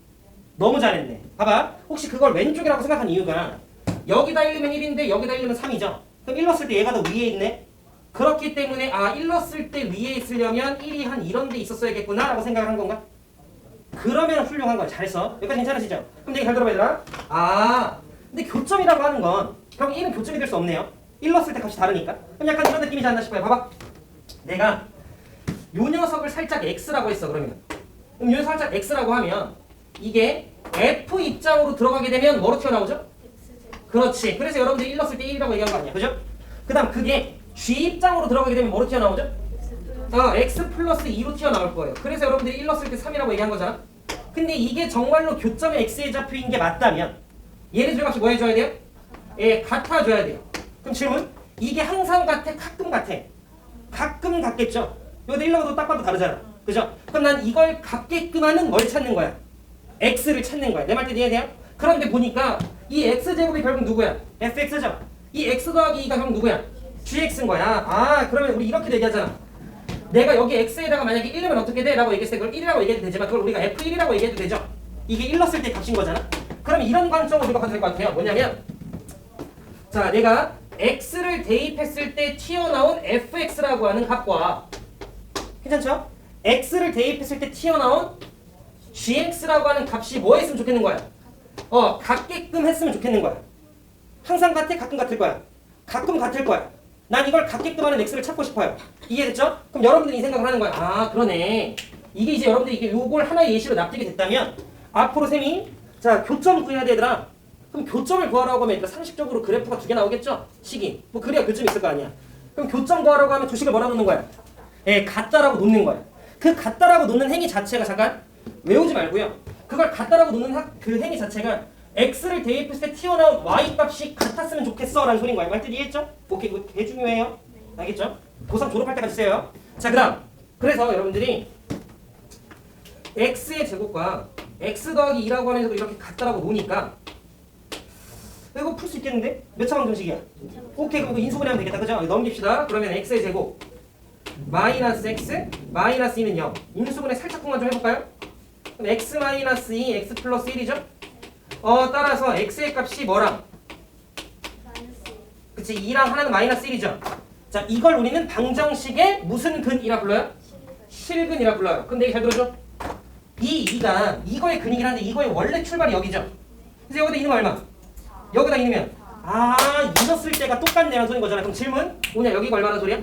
너무 잘했네. 봐봐. 혹시 그걸 왼쪽이라고 생각한 이유가 여기다 1 넣으면 1인데 여기다 1 넣으면 3이죠. 그럼 1 넣었을 때 얘가 더 위에 있네. 그렇기 때문에 1 넣었을 때 위에 있으려면 1이 한 이런 데 있었어야겠구나 라고 생각을 한 건가? 그러면 훌륭한 거야. 잘했어. 여기까지 괜찮으시죠? 그럼 얘기 잘 들어봐 얘들아. 근데 교점이라고 하는 건 결국 1은 교점이 될 수 없네요. 1 넣었을 때 값이 다르니까. 그럼 약간 이런 느낌이지 않나 싶어요. 봐봐. 내가 요 녀석을 살짝 x라고 했어. 그러면 요 녀석 살짝 x라고 하면 이게 f 입장으로 들어가게 되면 뭐로 튀어나오죠? 그렇지. 그래서 여러분들이 1 넣었을 때 1이라고 얘기한 거 아니야. 그죠? 그 다음 그게 g 입장으로 들어가게 되면 뭐로 튀어나오죠? x 플러스 2로 튀어나올 거예요. 그래서 여러분들이 1 넣었을 때 3이라고 얘기한 거잖아. 근데 이게 정말로 교점의 x의 좌표인 게 맞다면 얘네 둘 값이 뭐 해줘야 돼요? 예, 같아줘야 돼요. 그럼 질문? 이게 항상 같아? 가끔 같아? 가끔 같겠죠? 여기다 1 넣어도 딱 봐도 다르잖아. 그죠? 그럼 난 이걸 같게끔 하는 뭘 찾는 거야? x를 찾는 거야. 내 말 뜻 이해돼요? 그런데 보니까 이 x제곱이 결국 누구야? fx죠? 이 x 더하기 2가 결국 누구야? gx인 거야. 그러면 우리 이렇게 얘기하잖아. 내가 여기 x에다가 만약에 1 넣으면 어떻게 돼? 라고 얘기했을 때 그걸 1이라고 얘기해도 되지만 그걸 우리가 f1이라고 얘기해도 되죠? 이게 1 넣었을 때 값인 거잖아? 그럼 이런 관점으로 우리가 봐도 될 것 같아요. 뭐냐면 자, 내가 x를 대입했을 때 튀어나온 fx라고 하는 값과 괜찮죠? x를 대입했을 때 튀어나온 gx라고 하는 값이 뭐 했으면 좋겠는 거야? 같게끔 했으면 좋겠는 거야. 항상 같아? 가끔 같을 거야? 가끔 같을 거야. 난 이걸 같게끔 하는 x를 찾고 싶어요. 이해됐죠? 그럼 여러분들이 이 생각을 하는 거야. 그러네. 이게 이제 여러분들이 이게 요걸 하나의 예시로 납득이 됐다면 앞으로 쌤이 자, 교점 구해야 되더라. 그럼 교점을 구하라고 하면 일단 상식적으로 그래프가 2개 나오겠죠? 식이. 뭐 그래야 교점이 있을 거 아니야. 그럼 교점 구하라고 하면 두 식을 뭐라 놓는 거야? 예, 같다라고 놓는 거야. 그 같다라고 놓는 행위 자체가 잠깐 외우지 말고요. 그걸 같다라고 놓는 그 행위 자체가 x를 대입했을 때 튀어나온 y 값이 같았으면 좋겠어 라는 소린 거야. 말 뜻 이해했죠? 오케이, 이거 되게 중요해요. 알겠죠? 고3 졸업할 때까지 써요. 자, 그 다음 그래서 여러분들이 x의 제곱과 x 더하기 2라고 하는 것도 이렇게 같다라고 놓으니까 이거 풀 수 있겠는데? 몇 차 방정식이야? 오케이, 그럼 이거 인수분해하면 되겠다. 그죠? 넘깁시다. 그러면 x의 제곱 마이너스 x 마이너스 2는 0. 인수분해 살짝만 좀 해볼까요? 그럼 x 마이너스 2 x 플러스 1이죠? 따라서 x의 값이 뭐랑? 그치, 2랑 하나는 마이너스 1이죠? 자, 이걸 우리는 방정식의 무슨 근이라 불러요? 실근이라 불러요. 근데 이게 잘 들어줘? 이 2가 이거의 근이긴 한데 이거의 원래 출발이 여기죠? 그래서 여기다 2는 얼마? 여기다 2넣으면 2 넣었을 때가 똑같네라는 소린 거잖아. 그럼 질문? 뭐냐, 여기가 얼마나 소리야?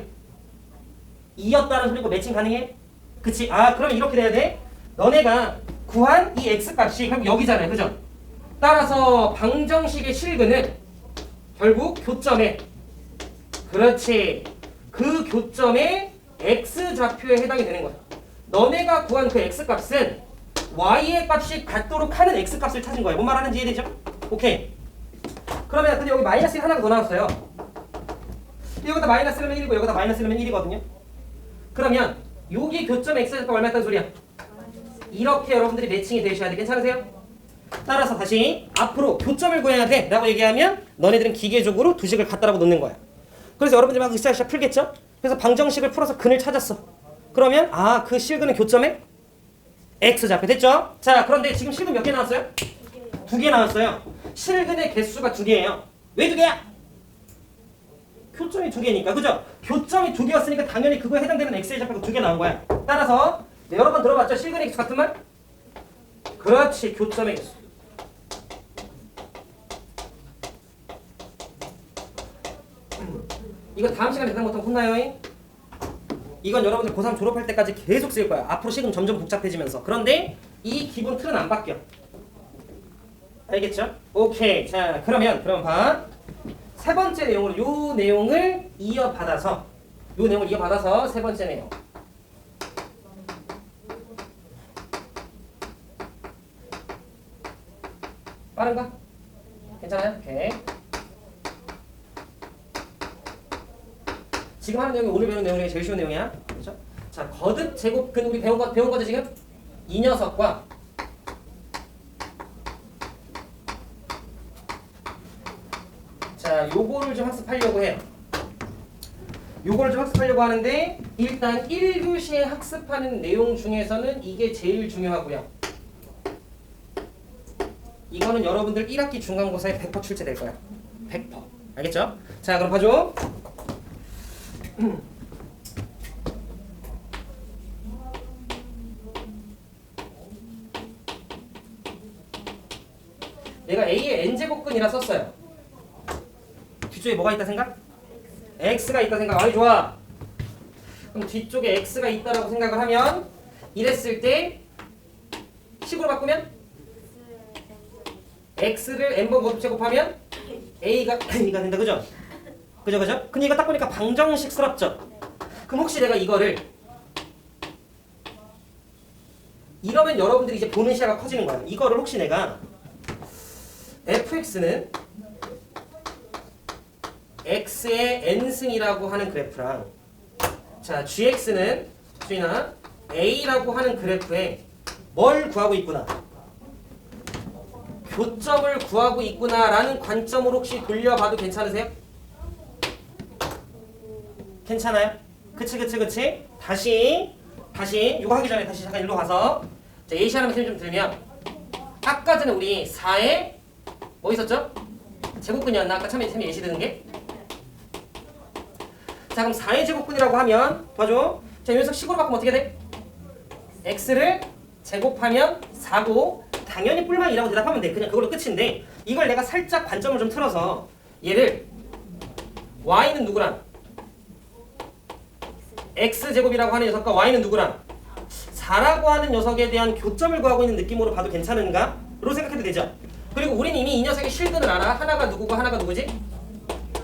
2였다는 소리고 매칭 가능해? 그치? 그럼 이렇게 돼야 돼? 너네가 구한 이 x값이 결국 여기잖아요. 그죠? 따라서 방정식의 실근은 결국 교점에 그렇지. 그 교점의 x좌표에 해당이 되는 거야. 너네가 구한 그 x값은 y의 값이 같도록 하는 x값을 찾은 거예요. 뭔 말하는지 이해되죠? 오케이. 그러면 근데 여기 마이너스 1 하나가 더 나왔어요. 여기다 마이너스 1이면 1이고 여기다 마이너스 1이면 1이거든요. 그러면 여기 교점 x좌표가 얼마였다는 소리야? 이렇게 여러분들이 매칭이 되셔야 돼. 괜찮으세요? 따라서 다시 앞으로 교점을 구해야 돼 라고 얘기하면 너네들은 기계적으로 두 식을 갖다라고 놓는 거야. 그래서 여러분들이 막 으쌰으쌰 풀겠죠? 그래서 방정식을 풀어서 근을 찾았어. 그러면 그 실근은 교점에 x좌표 됐죠? 자, 그런데 지금 실근 몇 개 나왔어요? 2개 나왔어요. 실근의 개수가 2개예요. 왜 2개야? 교점이 2개니까. 그죠? 교점이 2개였으니까 당연히 그거에 해당되는 x의 좌표가 2개 나온 거야. 따라서 여러 번 들어봤죠? 실근의 개수 같은 말? 그렇지, 교점의 개수. 이거 다음 시간에 대상 못하면 혼나요. 이건 여러분들 고3 졸업할 때까지 계속 쓸 거야. 앞으로 식은 점점 복잡해지면서. 그런데 이 기본 틀은 안 바뀌어. 알겠죠? 오케이. 자, 그럼 봐. 세 번째 내용으로 요 내용을 이어받아서 세 번째 내용. 빠른가? 괜찮아요? 오케이. 지금 하는 내용이 오늘 배우는 내용 중에 제일 쉬운 내용이야. 그렇죠? 자, 거듭 제곱근 우리 배운 거죠 지금? 이 녀석과 자, 요거를 좀 학습하려고 해요. 요걸 좀 학습하려고 하는데 일단 1교시에 학습하는 내용 중에서는 이게 제일 중요하고요. 이거는 여러분들 1학기 중간고사에 100% 출제될 거야. 100%. 알겠죠? 자, 그럼 봐줘. 내가 A의 n제곱근이라 썼어요. 뒤쪽에 뭐가 있다 생각? X가 있다 생각. 아이 좋아. 그럼 뒤쪽에 X가 있다라고 생각을 하면 이랬을 때 식으로 바꾸면 X를 n번 거듭 제곱하면 A가 된다. 그죠? 그죠? 근데 이거 딱 보니까 방정식스럽죠? 그럼 혹시 내가 이거를 이러면 여러분들이 이제 보는 시야가 커지는 거야. 이거를 혹시 내가 fx는 x의 n승이라고 하는 그래프랑 자 gx는 주인아 a라고 하는 그래프에 뭘 구하고 있구나. 교점을 구하고 있구나라는 관점으로 혹시 돌려봐도 괜찮으세요? 괜찮아요? 그치. 다시 이거 하기 전에 다시 잠깐 일로 가서 자, 예시 하나만 좀 들면 아까 전에 우리 4에 뭐 있었죠? 제곱근이었나? 아까 처음에 예시 드는 게? 자 그럼 4의 제곱근이라고 하면 봐줘. 자, 이 녀석 식으로 바꾸면 어떻게 돼? x를 제곱하면 4고 당연히 뿔만 2라고 대답하면 돼. 그냥 그걸로 끝인데 이걸 내가 살짝 관점을 좀 틀어서 얘를 y는 누구랑? x제곱이라고 하는 녀석과 y는 누구랑? 4라고 하는 녀석에 대한 교점을 구하고 있는 느낌으로 봐도 괜찮은가? 로 생각해도 되죠? 그리고 우린 이미 이 녀석의 실근을 알아. 하나가 누구고 하나가 누구지?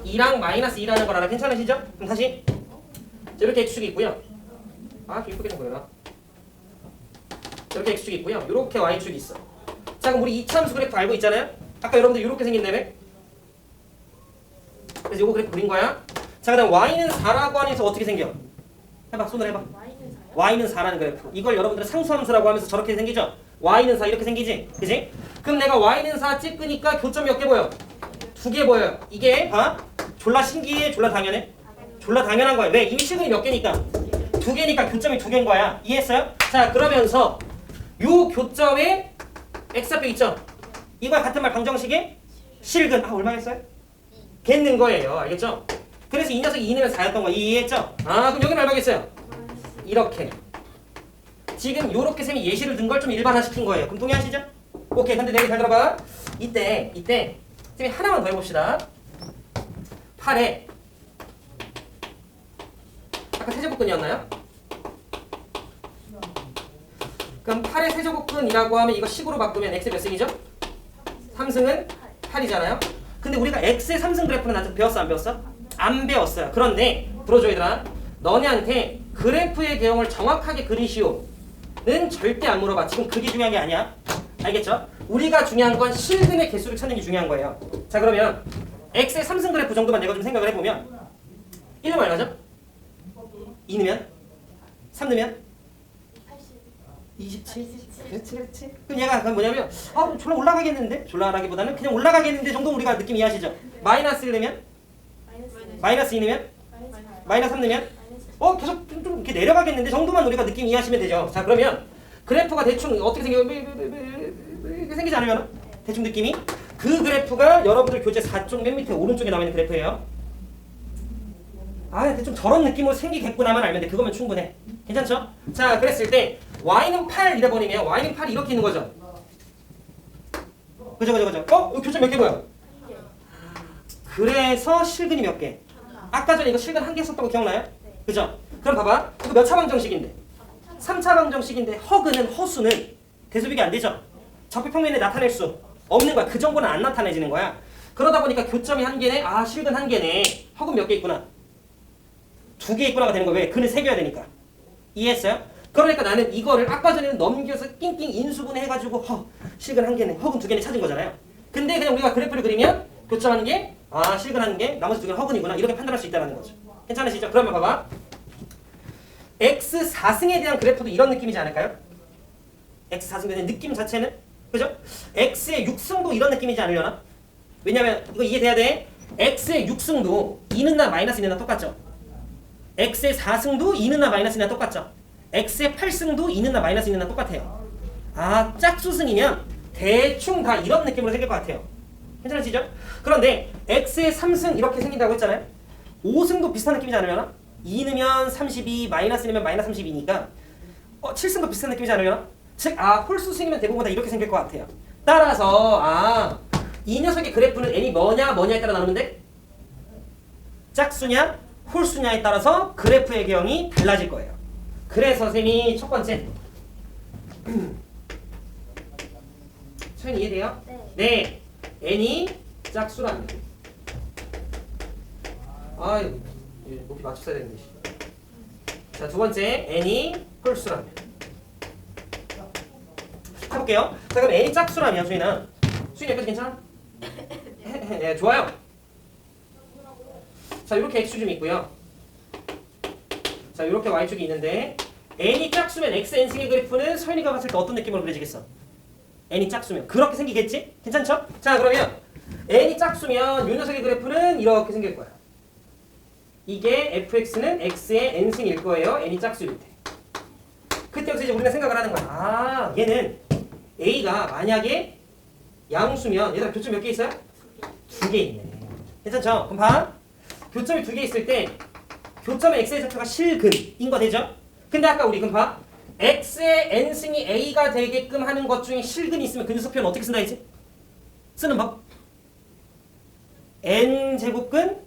2랑 마이너스 2라는 걸 알아. 괜찮으시죠? 그럼 다시 자, 이렇게 x축이 있고요. 아 이쁘게 좀 보여라. 이렇게 x축이 있고요. 이렇게 y축이 있어. 자 그럼 우리 이차함수 그래프 알고 있잖아요? 아까 여러분들 이렇게 생긴다며? 그래서 요거 그래프 그린 거야. 자 그 다음 y는 4라고 하는 녀석 어떻게 생겨? 해봐 손을 해봐. y는 4라는 그래프. 이걸 여러분들은 상수함수라고 하면서 저렇게 생기죠? y는 4 이렇게 생기지? 그지? 그럼 내가 y는 4 찍으니까 교점이 몇 개 보여? 2개 보여요. 이게 봐. 졸라 신기해? 졸라 당연해? 졸라 당연한 거야. 왜? 이미 실근이 몇 개니까? 2개니까 교점이 2개인 거야. 이해했어요? 자 그러면서 요 교점에 x좌표 있죠? 이거 같은 말 방정식에 실근 얼마였어요? 겠는 거예요. 알겠죠? 그래서 이 녀석이 2는 4였던 거 이해했죠? 아 그럼 여기는 얼마겠어요? 이렇게 지금 요렇게 쌤이 예시를 든 걸 좀 일반화시킨 거예요. 그럼 동의하시죠? 오케이. 근데 내가 잘 들어봐. 이때 쌤이 하나만 더 해봅시다. 8에 아까 세제곱근이었나요? 그럼 8의 세제곱근이라고 하면 이거 식으로 바꾸면 x 몇 승이죠? 3승은 8이잖아요. 근데 우리가 x의 3승 그래프는 아직 배웠어 안 배웠어? 안 배웠어요. 그런데 들어줘 얘들아. 너네한테 그래프의 개형을 정확하게 그리시오는 절대 안 물어봐. 지금 그게 중요한 게 아니야. 알겠죠? 우리가 중요한 건 실근의 개수를 찾는 게 중요한 거예요. 자 그러면 x의 3승 그래프 정도만 내가 좀 생각을 해보면 1은 얼마죠? 2 넣으면? 3 넣으면? 27? 그렇지. 그럼 얘가 그럼 뭐냐면 졸라 올라가겠는데? 졸라라기보다는 그냥 올라가겠는데 정도 우리가 느낌 이해하시죠? 마이너스 1 넣으면? 마이너스 2 넣으면? 마이너스 3 넣으면? 계속 좀 이렇게 내려가겠는데 정도만 우리가 느낌 이해하시면 되죠. 자 그러면 그래프가 대충 어떻게 이렇게 생기지 않으면? 대충 느낌이? 그 그래프가 여러분들 교재 4쪽 맨 밑에 오른쪽에 나와 있는 그래프예요. 대충 저런 느낌으로 생기겠구나만 알면 돼. 그거면 충분해. 괜찮죠? 자 그랬을 때 y는 8 이래버리면 y는 8이 이렇게 있는 거죠. 그죠? 여기 교점 몇 개 보여? 그래서 실근이 몇 개? 아까 전에 이거 실근 1개 썼다고 기억나요? 그죠? 그럼 봐봐. 이거 몇 차 방정식인데? 3차 방정식인데 허근은 허수는 대소비가 안 되죠? 적백평면에 나타낼 수 없는 거야. 그 정보는 안 나타내지는 거야. 그러다 보니까 교점이 1개네. 실근 1개네. 허근 몇 개 있구나. 2개 있구나가 되는 거야. 왜? 근을 새겨야 되니까. 이해했어요? 그러니까 나는 이거를 아까 전에는 넘겨서 낑낑 인수분해 해가지고 실근 1개네. 허근 2개네 찾은 거잖아요. 근데 그냥 우리가 그래프를 그리면 교점 1개, 실근 1개, 나머지 2개는 허근이구나. 이렇게 판단할 수 있다는 거죠. 괜찮으시죠? 그러면 봐봐. x 4승에 대한 그래프도 이런 느낌이지 않을까요? x 4승에 대한 느낌 자체는? 그죠? x의 6승도 이런 느낌이지 않으려나? 왜냐면 이거 이해돼야 돼. x의 6승도 2는 나 마이너스 2는 나 똑같죠? x의 4승도 2는나 마이너스 2나 똑같죠? x의 8승도 2는나 마이너스 2는나 똑같아요. 아, 짝수승이면 대충 다 이런 느낌으로 생길 것 같아요. 괜찮으시죠? 그런데 x의 3승 이렇게 생긴다고 했잖아요. 5승도 비슷한 느낌이지 않으려나? 2 넣으면 32, 마이너스 1이면 마이너스 32니까 7승도 비슷한 느낌이지 않으려나? 즉, 홀수승이면 대부분 다 이렇게 생길 것 같아요. 따라서 이 녀석의 그래프는 n이 뭐냐에 따라 나누면 돼? 짝수냐 홀수냐에 따라서 그래프의 개형이 달라질 거예요. 그래서 쌤이 첫 번째 소연이 이해돼요? 네. n이 짝수라면 아유 높이 맞췄어야 되는데. 자, 두 번째 n이 홀수라면 해볼게요. 자, 그럼 n이 짝수라면 수인아 여기까지 괜찮아? 네, 좋아요. 자, 이렇게 x축이 있고요. 자, 이렇게 y축이 있는데 n이 짝수면 x, n승의 그래프는 서연이가 봤을 때 어떤 느낌으로 그려지겠어? n이 짝수면 그렇게 생기겠지? 괜찮죠? 자, 그러면 n이 짝수면 이 녀석의 그래프는 이렇게 생길 거야. 이게 fx는 x의 n승일 거예요. n이 짝수일 때. 그때부터 이제 우리가 생각을 하는 거야. 얘는 a가 만약에 양수면 얘들아 교점 몇 개 있어요? 2개 있네. 괜찮죠? 그럼 봐. 교점이 2개 있을 때 교점의 x의 좌표가 실근인 거 되죠? 근데 아까 우리 그럼 봐. x의 n승이 a가 되게끔 하는 것 중에 실근이 있으면 그 녀석 표현 어떻게 쓴다 했지? 쓰는 법. n제곱근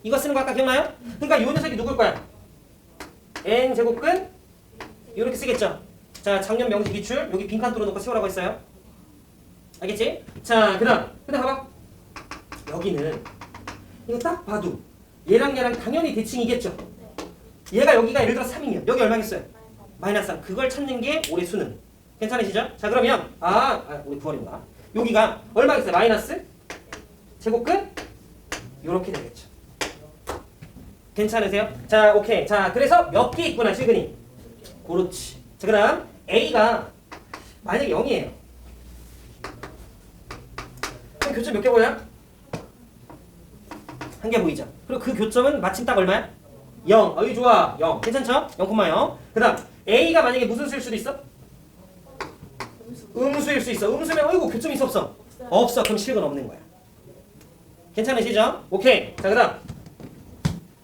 이거 쓰는 거 아까 기억나요? 그러니까 이 녀석이 누굴 거야? n제곱근 이렇게 쓰겠죠? 자, 작년 명시 기출 여기 빈칸 뚫어놓고 세우라고 했어요. 알겠지? 자, 그 다음 봐봐. 여기는 이거 딱 봐도 얘랑 당연히 대칭이겠죠? 얘가 여기가 예를 들어 3이면 여기 얼마겠어요? 마이너스 3. 그걸 찾는 게 올해 수능. 괜찮으시죠? 자, 그러면 우리 9월인가? 여기가 얼마겠어요? 마이너스 제곱근 요렇게 되겠죠. 괜찮으세요? 자, 오케이. 자, 그래서 몇 개 있구나 실근이. 그렇지. 자, 그 다음 a가 만약에 0이에요. 그럼 교점 몇 개 보여요? 한 개 보이죠? 그리고 그 교점은 마침 딱 얼마야? 0. 어이 좋아. 0. 괜찮죠? 0,0. 그 다음 a가 만약에 무슨 수일 수도 있어? 음수일 수 있어. 음수면 어이구 교점 있어 없어? 없어. 그럼 실근 없는 거야. 괜찮으시죠? 오케이. 자, 그 다음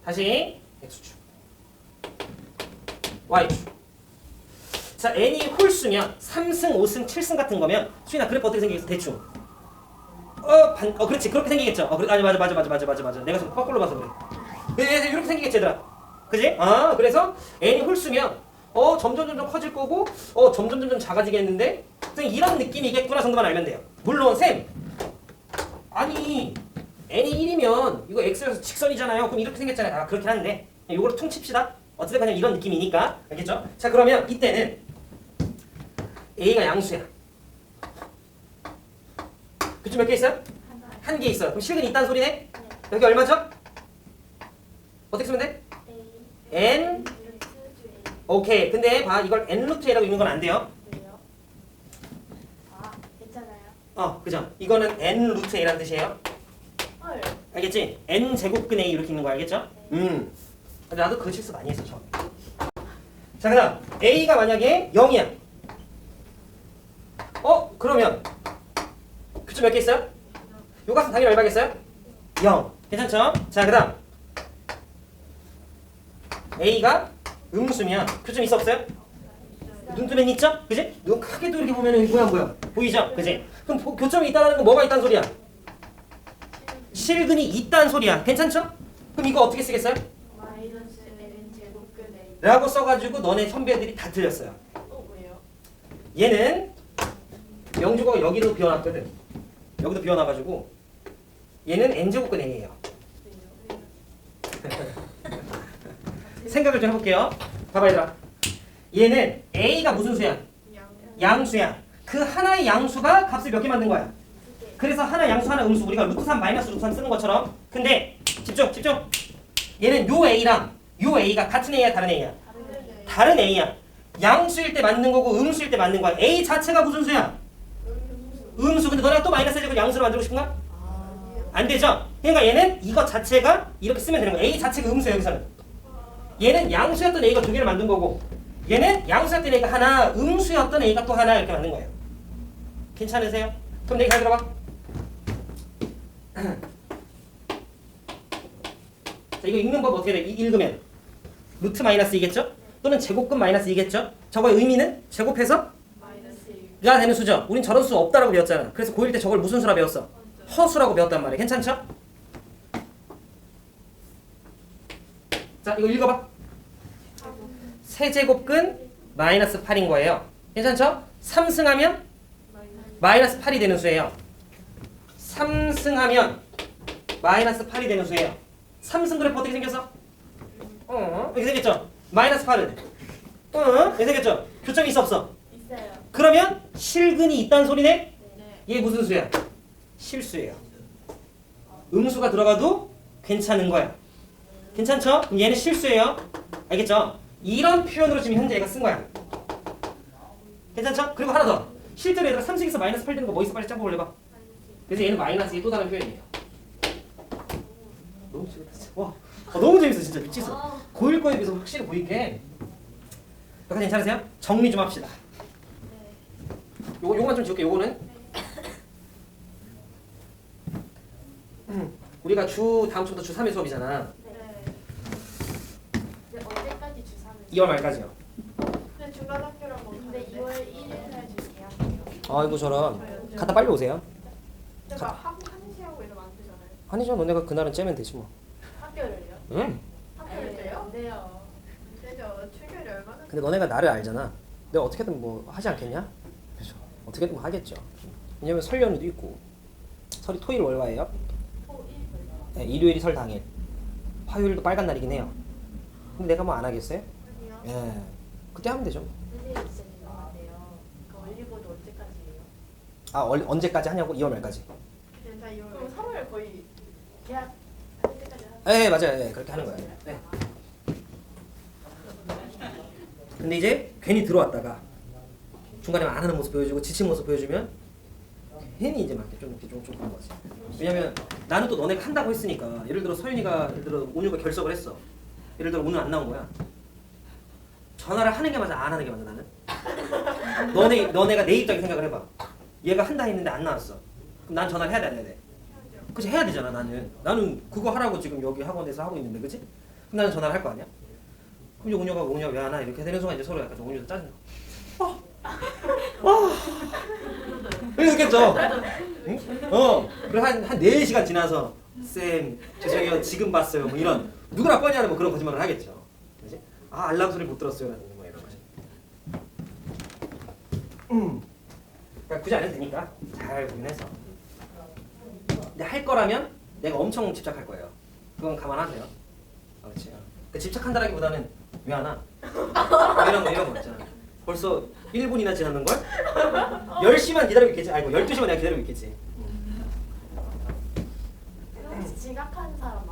다시 x축 y축. 자, n이 홀수면 3승, 5승, 7승 같은 거면 수인아 그래프 어떻게 생기겠어? 대충 그렇지. 그렇게 생기겠죠? 아니 맞아. 내가 좀 거꾸로 봐서 그래. 이렇게 생기겠지 얘들아. 그지? 그래서 n이 홀수면 점점 커질 거고 점점 작아지겠는데 이런 느낌이겠구나 정도만 알면 돼요. 물론 쌤 아니 n이 1이면 이거 x에서 직선이잖아요. 그럼 이렇게 생겼잖아요. 그렇긴 한데 이거를 퉁칩시다. 어쨌든 그냥 이런 느낌이니까 알겠죠? 자, 그러면 이때는 a가 양수야. 그쪽 몇 개 있어요? 한 개 있어요. 그럼 실근이 있다는 소리네? 여기 얼마죠? 어떻게 쓰면 돼? n 오케이. 근데 봐 이걸 n 루트 a라고 읽는 건 안 돼요. 괜찮아요. 그죠? 이거는 n 루트 a라는 뜻이에요. 헐. 알겠지? n 제곱근 a 이렇게 읽는 거 알겠죠? 나도 그 실수 많이 했어 처음에. 자, 그다음 a가 만약에 0이야. 그러면 그쪽 몇 개 있어요? 요 값은 당연히 얼마겠어요? 0. 괜찮죠? 자, 그다음 a가 음수면 교점 있어 없어요? 눈뜨면 있죠? 그지? 눈 크게 또 이렇게 보면은 뭐야? 보이죠? 그지? 그럼 교점이 있다는 건 뭐가 있다는 소리야? 실근이 있다는 소리야. 괜찮죠? 그럼 이거 어떻게 쓰겠어요? 마이너스 n 제곱근 a. 라고 써가지고 너네 선배들이 다 틀렸어요. 왜요? 얘는 명주가 여기도 비워놨거든. 여기도 비워놔가지고 얘는 n제곱근 a예요. 생각을 좀 해볼게요. 봐봐 얘들아. 얘는 a가 무슨 수야? 양수야. 그 하나의 양수가 값을 몇 개 만든 거야? 그래서 하나 양수 하나 음수 우리가 루트 3 마이너스 루트 3 쓰는 것처럼. 근데 집중. 얘는 요 a랑 요 a가 같은 a야 다른 a야? 다른 a야. 양수일 때 맞는 거고 음수일 때 맞는 거야. a 자체가 무슨 수야? 음수. 근데 너네가 또 마이너스 해주고 양수로 만들고 싶은가? 안 되죠? 그러니까 얘는 이거 자체가 이렇게 쓰면 되는 거야. a 자체가 음수야 여기서는. 얘는 양수였던 A가 두 개를 만든 거고 얘는 양수였던 A가 하나, 음수였던 A가 또 하나 이렇게 만든 거예요. 괜찮으세요? 그럼 내가 잘 들어봐. 자, 이거 읽는 법 어떻게 돼? 읽으면 루트 마이너스 2겠죠? 또는 제곱근 마이너스 2겠죠? 저거의 의미는 제곱해서 마이너스 1. 가 되는 수죠. 우린 저런 수 없다라고 배웠잖아. 그래서 고1 때 저걸 무슨 수라 배웠어? 허수라고 배웠단 말이야. 괜찮죠? 자, 이거 읽어봐. 세제곱근 마이너스 8인 거예요. 괜찮죠? 3승하면 마이너스 8이 되는 수예요. 3승하면 마이너스 8이 되는 수예요. 3승 그래프 어떻게 생겼어? 이렇게 생겼죠? 마이너스 8은 이렇게 생겼죠? 교점이 있어 없어? 있어요. 그러면 실근이 있다는 소리네? 네. 얘 무슨 수야? 실수예요. 음수가 들어가도 괜찮은 거야. 괜찮죠? 그럼 얘는 실수예요. 알겠죠? 이런 표현으로 지금 현재 얘가 쓴 거야. 괜찮죠? 그리고 하나 더. 실제로 얘들아 3승에서 마이너스 8 되는 거 뭐 있어? 빨리 짬뽕 올려봐. 그래서 얘는 마이너스의 또 다른 표현이에요. 너무 재밌다 진짜. 와, 너무 재밌어 진짜 미치겠어. 고1 거에 비해서 확실히 보이게. 여기까지 괜찮으세요? 정리 좀 합시다. 요거만 좀 지울게. 요거는 우리가 다음 주부터 주 3회 수업이잖아. 네. 근데 언제까지 주3을? 2월 말까지요. 근데 중간 학교랑 뭐 근데 2월 1일 날 줄게요. 아이고 저런. 갔다 빨리 오세요. 근데 막 한시하고 이러면 안 되잖아요. 아니죠. 너네가 그날은 째면 되지 뭐. 학교를요? 응. 학교를 돼요? 안 돼요. 안 되죠. 출결이 얼마나? 근데 너네가 나를 알잖아. 내가 어떻게든 뭐 하지 않겠냐? 그렇죠. 어떻게든 뭐 하겠죠. 왜냐면 설 연휴도 있고. 설이 토일 월화예요. 네, 일요일이 설 당일. 화요일도 빨간 날이긴 해요. 근데 내가 뭐 안 하겠어요? 아니요. 예. 그때 하면 되죠. 선생님 진짜 죄송한데요. 그 올리고도 언제까지예요? 아 언제까지 하냐고? 2월 말까지. 그냥 다 2월. 그럼 3월 거의 계약 할 때까지 하는 예, 맞아요. 예, 그렇게 하는 거예요. 네. 근데 이제 괜히 들어왔다가 중간에 안 하는 모습 보여주고 지친 모습 보여주면 괜히 이제 막 좀 이렇게 좀 그런 거지. 왜냐면 나는 또 너네가 한다고 했으니까. 예를 들어 서윤이가 예를 들어 온유가 결석을 했어. 예를 들어 오늘 안 나온 거야. 전화를 하는 게 맞아, 안 하는 게 맞아 나는? 너네가 내 입장에 생각을 해봐. 얘가 한다 했는데 안 나왔어. 그럼 난 전화를 해야 돼, 안 해야 돼? 그치, 해야 되잖아 나는 그거 하라고 지금 여기 학원에서 하고 있는데, 그치? 그럼 나는 전화를 할 거 아니야? 그럼 이제 온유가 온유야 왜 안 와? 이렇게 되는 순간 이제 서로 약간 좀 온유도 짜증나. 이렇겠죠? 응? 그리고 한 4시간 지나서 쌤 죄송해요 지금 봤어요 뭐 이런 누구나 뻔히 하는 뭐 그런 거짓말을 하겠죠. 그치? 아 알람 소리 못 들었어요 라든지 뭐 이런 거지. 그러니까 굳이 안 해도 되니까 잘 고민해서. 근데 할 거라면 내가 엄청 집착할 거예요. 그건 감안하세요. 그렇지. 그 집착한다라기보다는 왜 안 와? 이런 거 있잖아. 벌써 1분이나 지났는걸? 10시만 기다리고 있겠지? 아이고 12시만 내가 기다리고 있겠지. 혹시 지각하는 사람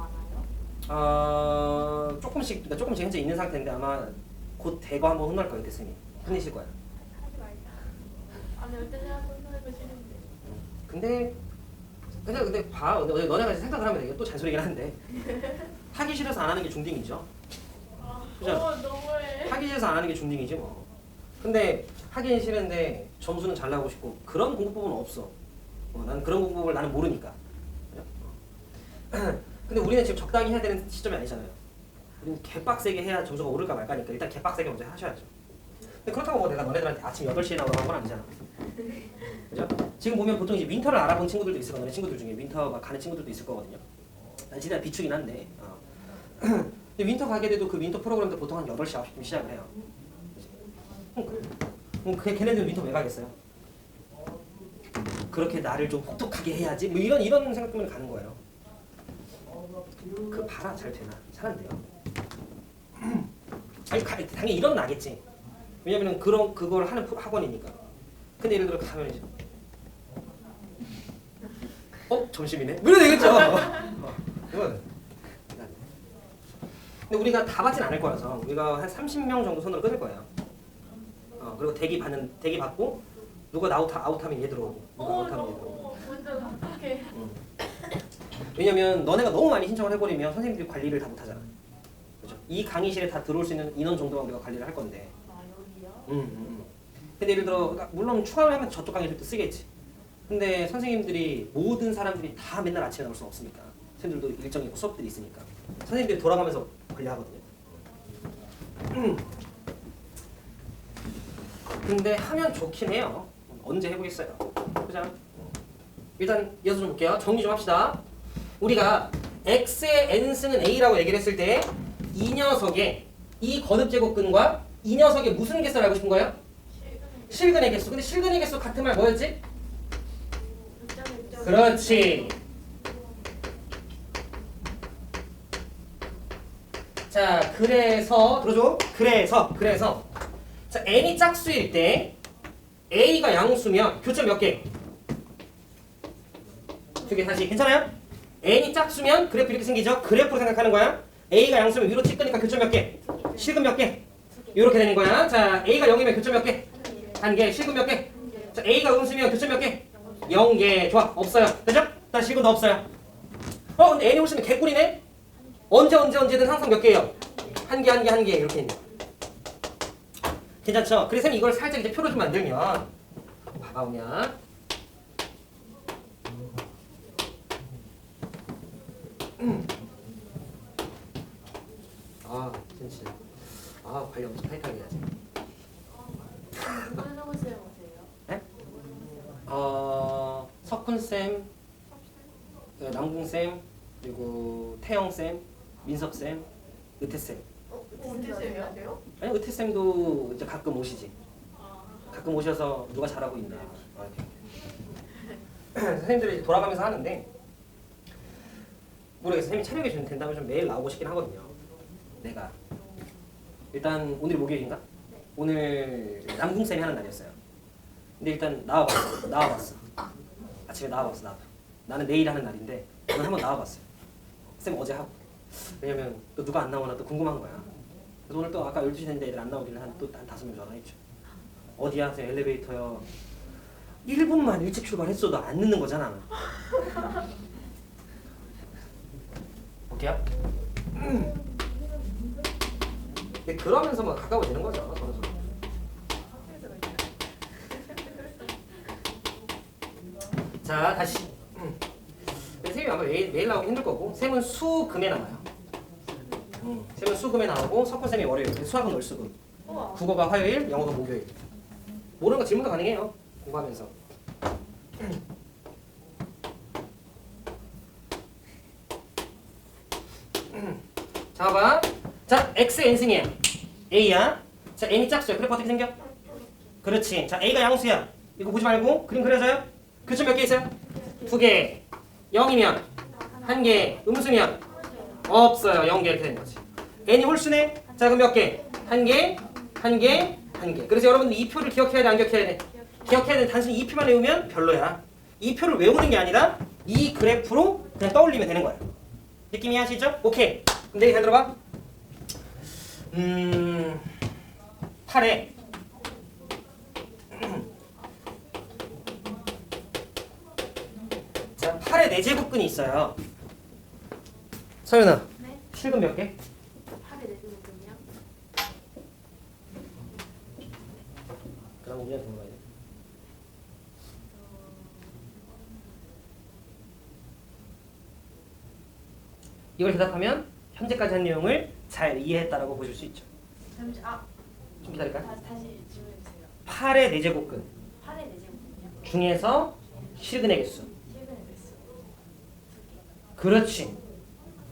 많아요? 조금씩 현재 있는 상태인데 아마 곧 대거 한번 혼날 거예요 대쌤이. 혼내실 거야. 하지 말자. 아니 어때 내가 혼나고 싫은데. 근데 봐. 너네가 이제 생각을 하면 이게 또 잔소리긴 한데 하기 싫어서 안 하는 게 중딩이죠. 그죠? 너무해. 하기 싫어서 안 하는 게 중딩이지 뭐. 근데 하긴 싫은데 점수는 잘 나오고 싶고 그런 공부법은 없어. 난 그런 공부법을 나는 모르니까. 근데 우리는 지금 적당히 해야 되는 시점이 아니잖아요. 우리는 개빡세게 해야 점수가 오를까 말까니까 일단 개빡세게 먼저 하셔야죠. 근데 그렇다고 뭐 내가 너네들한테 아침 8시에 나오라고 한 건 아니잖아. 그죠? 지금 보면 보통 이제 윈터를 알아본 친구들도 있을 거거든요. 친구들 중에 윈터가 가는 친구들도 있을 거거든요. 난 진짜 비추긴 한데. 근데 윈터 가게 돼도 그 윈터 프로그램도 보통 한 8시, 9시쯤 시작을 해요. 그럼 걔네들은 윈터 왜 가겠어요? 그렇게 나를 좀 혹독하게 해야지 뭐 이런 생각 때문에 가는 거예요. 그 봐라 잘 되나? 잘 안 돼요. 아니 당연히 이런 나겠지. 왜냐면은 그걸 하는 학원이니까. 근데 예를 들어 가면 이제 점심이네? 뭐 이래 되겠죠. 이건. 근데 우리가 다 받진 않을 거라서 우리가 한 30명 정도 손으로 끊을 거예요. 그리고 대기 받고 누가 아웃하면 얘 들어오고 누가 아웃하면 얘 들어오고. 완전 어떡해. 왜냐면 너네가 너무 많이 신청을 해버리면 선생님들이 관리를 다 못하잖아. 그죠? 이 강의실에 다 들어올 수 있는 인원 정도만 우리가 관리를 할 건데. 아 여기요? 근데 예를 들어 그러니까 물론 추가를 하면 저쪽 강의실도 쓰겠지. 근데 선생님들이 모든 사람들이 다 맨날 아침에 나올 수는 없으니까 선생님들도 일정이 있고 수업들이 있으니까 선생님들이 돌아가면서 관리하거든요. 근데 하면 좋긴 해요. 언제 해보겠어요. 그죠? 일단 이어서 좀 볼게요. 정리 좀 합시다. 우리가 x의 n승은 a라고 얘기를 했을 때 이 녀석의 이 거듭 제곱근과 이 녀석의 무슨 개수를 알고 싶은 거예요? 실근의 개수. 근데 실근의 개수 같은 말 뭐였지? 그렇지. 자, 그래서 들어줘. 그래서 자, n이 짝수일 때 a가 양수면 교점 몇 개? 2개. 다시 괜찮아요? n이 짝수면 그래프 이렇게 생기죠? 그래프로 생각하는 거야. a가 양수면 위로 찍으니까 교점 몇 개? 실근 몇 개? 이렇게 되는 거야. 자, a가 0이면 교점 몇 개? 1개. 실근 몇 개? 자, a가 음수면 교점 몇 개? 0개. 좋아. 없어요. 되죠? 일단 실근도 없어요. 근데 n이 훨씬 개꿀이네? 언제든 항상 몇 개예요? 한 개 이렇게 있는. 괜찮죠? 그래서 이걸 살짝 이제 표로 좀 만들면 봐봐 오면 진짜 관리 엄청 타이트하게 해야지. 누구 쌤 오세요? 네? 석훈쌤, 남궁쌤, 그리고 태영쌤, 민석쌤, 의태쌤. 언제 쌤이요? 아니 의태쌤도 이제 가끔 오시지. 가끔 오셔서 누가 잘하고 있나 이렇게. 선생님들이 돌아가면서 하는데 모르겠어요. 선생님이 촬영해 주면 된다면 좀 매일 나오고 싶긴 하거든요. 내가 일단 오늘이 목요일인가? 오늘 남궁쌤이 하는 날이었어요. 근데 일단 나와봤어. 아침에 나와봤어. 나는 내일 하는 날인데 오늘 한번 나와봤어요. 쌤 어제 하고. 왜냐면 또 누가 안 나오나 또 궁금한 거야. 그래서 오늘 또 아까 12시 됐는데 애들 안 나오길래 한 5명 전화했죠. 어디야? 쌤 엘리베이터요. 1분만 일찍 출발했어도 안 늦는 거잖아. 볼게요. 근데 그러면서 막 가까워지는 거죠. 서로. 자 다시. 쌤이 아마 매일 나오기 힘들 거고 쌤은 수금에 나와요. 쌤은 수금에 나오고 석훈쌤이 월요일. 수학은 월수금. 국어가 화요일, 영어가 목요일. 모르는 거 질문도 가능해요. 공부하면서. 자 봐봐. 자 x n승이야. a야. 자 n이 짝수야. 그래프 어떻게 생겨? 그렇지. 자 a가 양수야. 이거 보지 말고 그림 그려져요? 교점 몇 개 있어요? 2개. 0이면 1개. 음수면 없어요. 0개 이렇게 되는 거지. n이 홀수네. 자 그럼 몇 개? 1개, 1개, 1개. 그래서 여러분들 이 표를 기억해야 돼, 안 기억해야 돼? 기억해야 돼. 단순히 이 표만 외우면 별로야. 이 표를 외우는 게 아니라 이 그래프로 그냥 떠올리면 되는 거야. 느낌이 하시죠? 오케이. 그럼 내일 잘 들어봐. 8에 자 8에 4제곱근이 있어요. 서윤아. 네? 실근 몇 개? 8에 내주거든요. 그럼 우리가 되는 거야. 이걸 대답하면 현재까지 한 내용을 잘 이해했다라고 보실 수 있죠. 잠시 좀 기다릴까요? 다시 질문해 주세요. 8의 4제곱근 8에 내주거든요. 중에서 실근의 개수. 실근의 개수. 그렇지.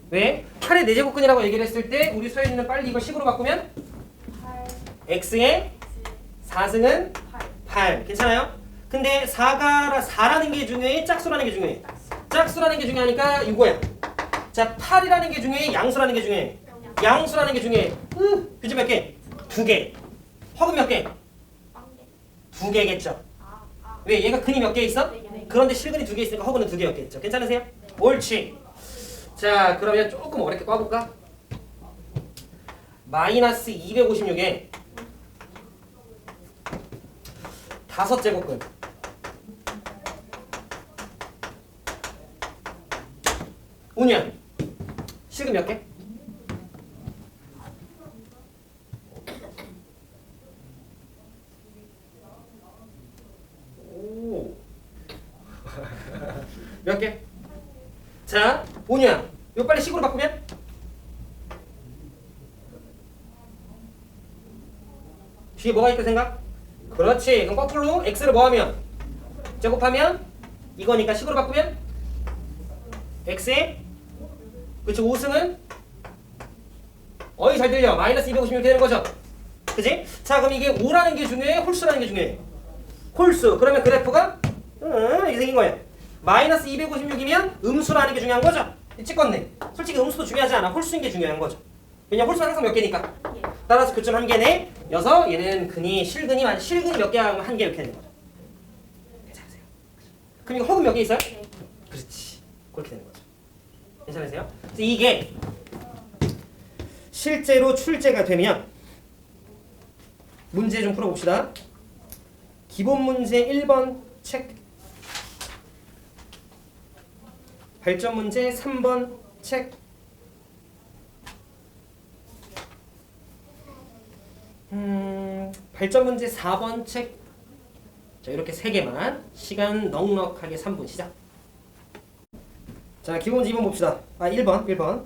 왜? 8의 4제곱근이라고 얘기를 했을 때 우리 소연이는 빨리 이걸 식으로 바꾸면 8 x의 4승은 8 8. 괜찮아요? 근데 4라는 게 중요해? 짝수라는 게 중요해? 짝수라는 게 중요하니까 이거야. 자, 8이라는 게 중요해? 양수라는 게 중요해? 양수라는 게 중요해. 교점 몇 개? 2개. 허근 몇 개? 빵개. 2개겠죠. 왜? 얘가 근이 몇 개 있어? 네. 그런데 실근이 2개 있으니까 허근은 2개였겠죠. 괜찮으세요? 옳지. 자, 그러면 조금 어렵게 꽈볼까? 마이너스 256에 5제곱근. 운연. 실근 몇 개? 몇 개? 자, 뭐냐? 이거 빨리 식으로 바꾸면? 뒤에 뭐가 있다 생각? 그렇지. 그럼 거꾸로 x를 뭐 하면? 제곱하면 이거니까 식으로 바꾸면 x에 그치 5승은 어이 잘 들려. 마이너스 256 되는 거죠. 그치? 자 그럼 이게 5라는 게 중요해? 홀수라는 게 중요해? 홀수. 그러면 그래프가 이렇게 생긴 거예요. 마이너스 256이면 음수라는 게 중요한 거죠. 찍었네. 솔직히 음수도 중요하지 않아. 홀수인 게 중요한 거죠. 왜냐 홀수는 항상 몇 개니까. 따라서 교점 한 개네. 여서 얘는 근이 실근이 몇 개 하면 한 개 이렇게 되는 거죠. 괜찮으세요? 그럼 이거 허근 몇 개 있어요? 그렇지. 그렇게 되는 거죠. 괜찮으세요? 그래서 이게 실제로 출제가 되면 문제 좀 풀어봅시다. 기본 문제 1번 체크, 발전 문제 3번 체크, 발전 문제 4번 체크. 자 이렇게 3개만 시간 넉넉하게 3분 시작. 자 기본 문제 2번 봅시다. 1번.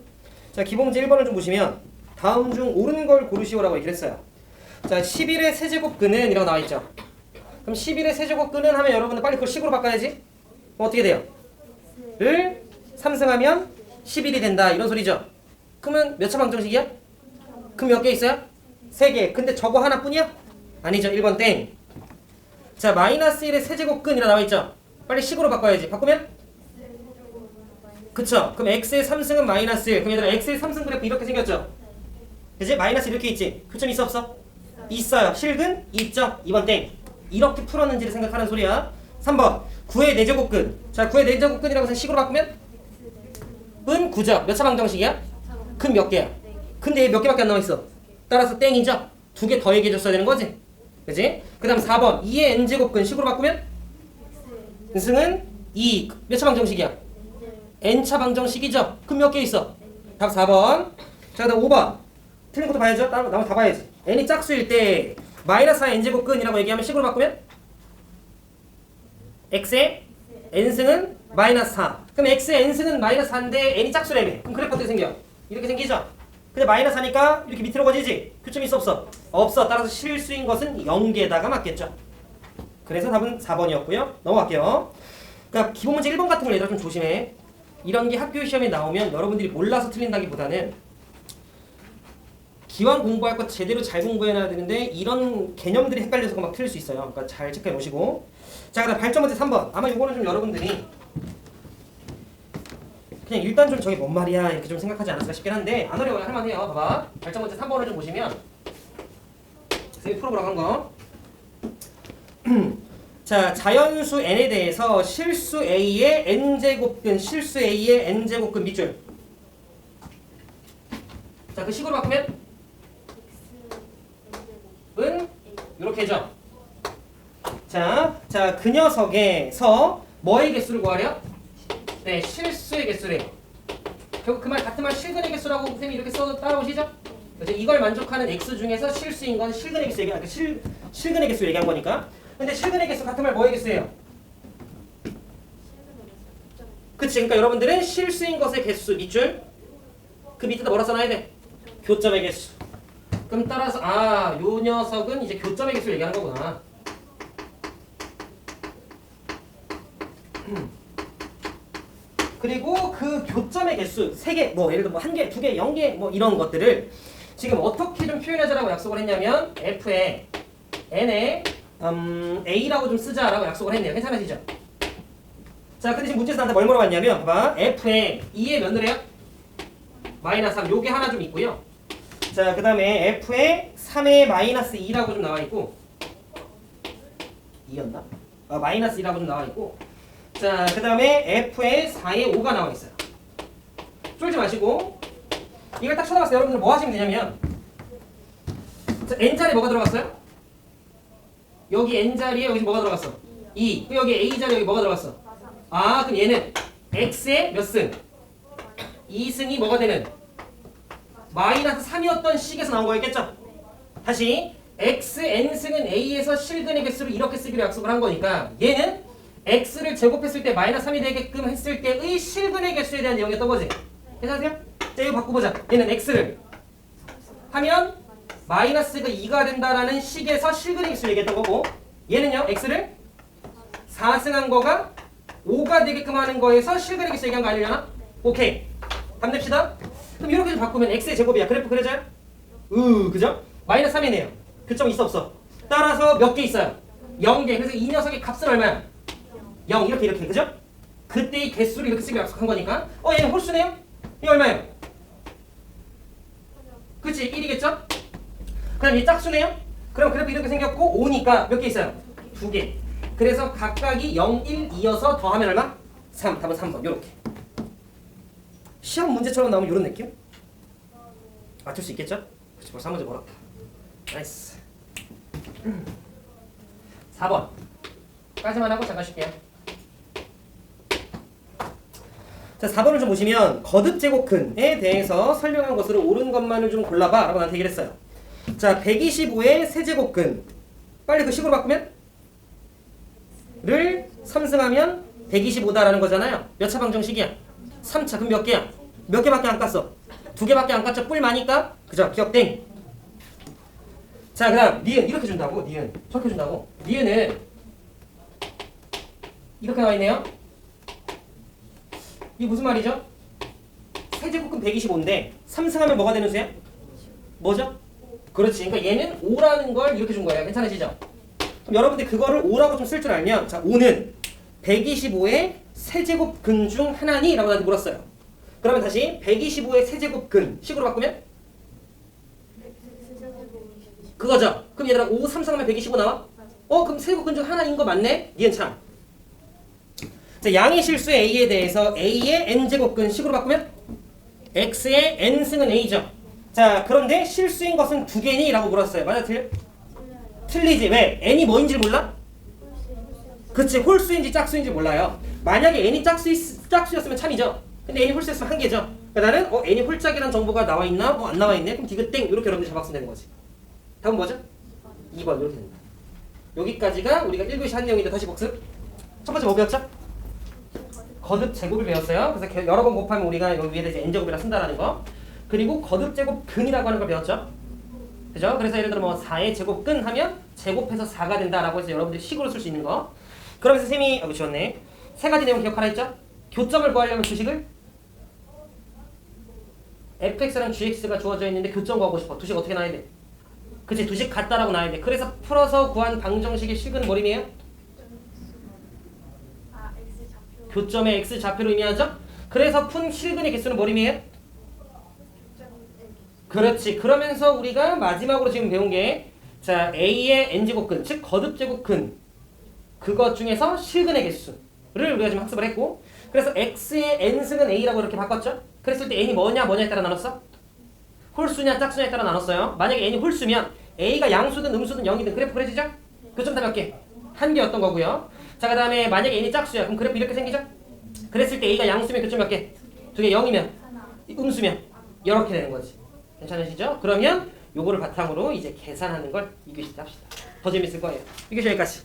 자 기본 문제 1번을 좀 보시면 다음 중 옳은 걸 고르시오라고 얘기를 했어요. 자 11의 세제곱근은 이라고 나와있죠. 그럼 11의 세제곱근은 하면 여러분들 빨리 그걸 식으로 바꿔야지. 그럼 어떻게 돼요? 를 3승하면 11이 된다 이런 소리죠. 그러면 몇 차 방정식이야? 그럼 몇 개 있어요? 3개. 근데 저거 하나뿐이야? 아니죠. 1번 땡. 자 마이너스 1의 세제곱근이라 나와있죠. 빨리 식으로 바꿔야지. 바꾸면? 그쵸. 그럼 x의 3승은 마이너스 1. 그럼 얘들아 x의 3승 그래프 이렇게 생겼죠. 그치? 마이너스 이렇게 있지. 교점 있어 없어? 있어요. 실근? 있죠. 2번 땡. 이렇게 풀었는지를 생각하는 소리야. 3번 9의 4제곱근. 자 9의 4제곱근이라고 해서 식으로 바꾸면? 은 9죠. 몇 차 방정식이야? 근 몇 개야? 근데 얘 몇 개밖에 안 나와있어. 따라서 땡이죠. 2개 더 얘기해줬어야 되는 거지. 그치? 그 다음 4번 2의 n제곱근 식으로 바꾸면? 승은 2. 몇 차 방정식이야? n차 방정식이죠. 그럼 몇 개 있어? 답 4번. 자 그 다음 5번 틀린 것도 봐야죠. 나머지 다 봐야지. n이 짝수일 때 마이너스 4 n제곱근이라고 얘기하면 식으로 바꾸면? x의 n승은 마이너스 4. 그럼 x의 n승은 마이너스 4인데 n이 짝수라며. 그럼 그래프 어떻게 생겨? 이렇게 생기죠? 근데 마이너스 하니까 이렇게 밑으로 거지지? 교점이 있어 없어? 없어. 따라서 실수인 것은 0개다가 맞겠죠. 그래서 답은 4번이었고요. 넘어갈게요. 그러니까 기본 문제 1번 같은 걸 얘들아 좀 조심해. 이런 게 학교 시험에 나오면 여러분들이 몰라서 틀린다기보다는 기왕 공부할 거 제대로 잘 공부해놔야 되는데 이런 개념들이 헷갈려서 막 틀릴 수 있어요. 그러니까 잘 체크해 놓으시고. 자 그다음 발전 문제 3번. 아마 이거는 좀 여러분들이 그냥 일단 좀 저게 뭔 말이야 이렇게 좀 생각하지 않았을까 싶긴 한데 안 어려워요. 할만해요. 봐봐. 발전 문제 3번을 좀 보시면 선생님이 풀어보라고 한 거. 자 자연수 n에 대해서 실수 a의 n제곱근 실수 a의 n제곱근 밑줄. 자 그 식으로 바꾸면 은 이렇게 해줘. 자 그 녀석에서 뭐의 개수를 구하려? 네 실수의 개수래요. 결국 그 말 같은 말 실근의 개수라고 선생님이 이렇게 써도 따라오시죠? 그래서 이걸 만족하는 x 중에서 실수인 건 실근의 개수 얘기하니까 실근의 개수 얘기한 거니까. 근데 실근의 개수 같은 말 뭐의 개수예요? 그치. 그러니까 여러분들은 실수인 것의 개수 밑줄 그 밑에다 뭐라 써놔야 돼? 교점의 개수. 그럼 따라서 요 녀석은 이제 교점의 개수를 얘기하는 거구나. 그리고 그 교점의 개수 3개, 뭐 예를 들어 뭐 1개, 2개, 0개 뭐 이런 것들을 지금 어떻게 좀 표현하자라고 약속을 했냐면 f에 n에 a라고 좀 쓰자라고 약속을 했네요. 괜찮으시죠? 자, 근데 지금 문제에서 나한테 뭘 물어봤냐면 봐봐. f에 2에 몇 늘어요? 마이너스 3. 요게 하나 좀 있고요. 자, 그 다음에 f에 3에 마이너스 2라고 좀 나와 있고 2였나? 마이너스 2라고 좀 나와 있고 자, 그 다음에 f에 4에 5가 나와 있어요. 쫄지 마시고 이걸 딱 쳐다봤을 때 여러분들 뭐 하시면 되냐면 자, n자리에 뭐가 들어갔어요? 여기 n자리에 여기 뭐가 들어갔어? 2. 여기 a자리에 여기 뭐가 들어갔어? 그럼 얘는 x의 몇 승? 2승이 뭐가 되는? 마이너스 3이었던 식에서 나온 거였겠죠? 다시 x n승은 a에서 실근의 개수를 이렇게 쓰기로 약속을 한 거니까 얘는 x를 제곱했을 때 마이너스 3이 되게끔 했을 때의 실근의 개수에 대한 내용이 어떤 거지? 괜찮으세요? 자 이거 바꿔보자. 얘는 x를 하면 마이너스가 2가 된다라는 식에서 실근의 개수 얘기했던 거고 얘는요 x를 4승한 거가 5가 되게끔 하는 거에서 실근의 개수 얘기한 거 아니려나? 오케이. 답 냅시다. 그럼 이렇게 좀 바꾸면 x의 제곱이야. 그래프 그려져요? 그죠? 마이너스 3이네요. 교점 있어 없어? 따라서 몇 개 있어요? 0개. 그래서 이 녀석의 값은 얼마야? 0 이렇게 그죠? 그때의 개수를 이렇게 쓰기로 약속한 거니까 얘는 홀수네요? 이게 얼마예요? 그치 1이겠죠? 그럼 이 짝수네요? 그럼 그래프 이렇게 생겼고 5니까 몇 개 있어요? 2개. 그래서 각각이 0, 1, 2여서 더하면 얼마? 3. 답은 3번 요렇게. 시험 문제처럼 나오면 이런 느낌? 맞출 수 있겠죠? 그렇지 벌써 한 문제 멀었다. 나이스. 4번 까지만 하고 잠깐 쉴게요. 자 4번을 좀 보시면 거듭 제곱근에 대해서 설명한 것으로 옳은 것만을 좀 골라봐 라고 나한테 얘기를 했어요. 자 125의 세제곱근 빨리 그 식으로 바꾸면 를 3승하면 125다라는 거잖아요. 몇 차 방정식이야? 3차. 그럼 몇 개야? 몇 개밖에 안 깠어? 2개밖에 안 깠죠? 뿔 많으니까 그죠? 기억 땡. 자 그 다음 니은 이렇게 준다고. 니은 저렇게 준다고. 니은은 이렇게 나와있네요. 이게 무슨 말이죠? 세제곱근 125인데 3승하면 뭐가 되는 수야? 뭐죠? 그렇지. 그러니까 얘는 5라는 걸 이렇게 준 거예요. 괜찮으시죠? 그럼 여러분들 그거를 5라고 좀 쓸 줄 알면 자 5는 125의 세제곱근 중 하나니? 라고 나한테 물었어요. 그러면 다시 125의 세제곱근 식으로 바꾸면? 그거죠. 그럼 얘들아 5, 3승하면 125 나와? 그럼 세제곱근 중 하나인 거 맞네? 니은 참. 자, 양의 실수 A에 대해서 A의 N제곱근 식으로 바꾸면? X의 N승은 A죠. 자, 그런데 실수인 것은 2개니? 라고 물었어요. 맞아, 틀려? 틀리지. 왜? N이 뭐인지 몰라? 그치, 홀수인지 짝수인지 몰라요. 만약에 N이 짝수였으면 참이죠. 근데 N이 홀수였으면 한 개죠. 그러니까 나는 N이 홀짝이라는 정보가 나와있나? 안 나와있네? 그럼 디귿 땡 이렇게 여러분들이 잡았으면 되는 거지. 답은 뭐죠? 2번 이렇게 됩니다. 여기까지가 우리가 1교시 한 내용인데 다시 복습. 첫 번째 뭐 배웠죠? 거듭 제곱을 배웠어요. 그래서 여러 번 곱하면 우리가 여기 위에다 이제 n제곱이라 쓴다라는 거. 그리고 거듭 제곱 근이라고 하는 걸 배웠죠. 그죠? 그래서 예를 들어 뭐 4의 제곱근 하면 제곱해서 4가 된다라고 해서 여러분들이 식으로 쓸 수 있는 거. 그러면서 쌤이 지웠네. 세 가지 내용 기억하라 했죠? 교점을 구하려면 주식을 fx랑 gx가 주어져 있는데 교점 구하고 싶어. 두식 어떻게 나와야 돼? 그치, 두식 같다라고 나와야 돼. 그래서 풀어서 구한 방정식의 식은 뭐림이에요? 교점의 x 좌표로 의미하죠? 그래서 푼 실근의 개수는 뭐림이에요? 그렇지. 그러면서 우리가 마지막으로 지금 배운 게 자 a의 n제곱근, 즉 거듭제곱근 그것 중에서 실근의 개수를 우리가 지금 학습을 했고 그래서 x의 n승은 a라고 이렇게 바꿨죠? 그랬을 때 n이 뭐냐에 따라 나눴어? 홀수냐 짝수냐에 따라 나눴어요. 만약에 n이 홀수면 a가 양수든 음수든 0이든 그래프 그려지죠? 교점 다 몇 개? 한 개였던 거고요. 자, 그 다음에 만약에 n이 짝수야. 그럼 그래프 이렇게 생기죠? 그랬을 때 a가 양수면 교점 몇 개? 2개. 0이면 음수면 이렇게 되는 거지. 괜찮으시죠? 그러면 요거를 바탕으로 이제 계산하는 걸 2교시 때 합시다. 더 재밌을 거예요. 2교시 여기까지.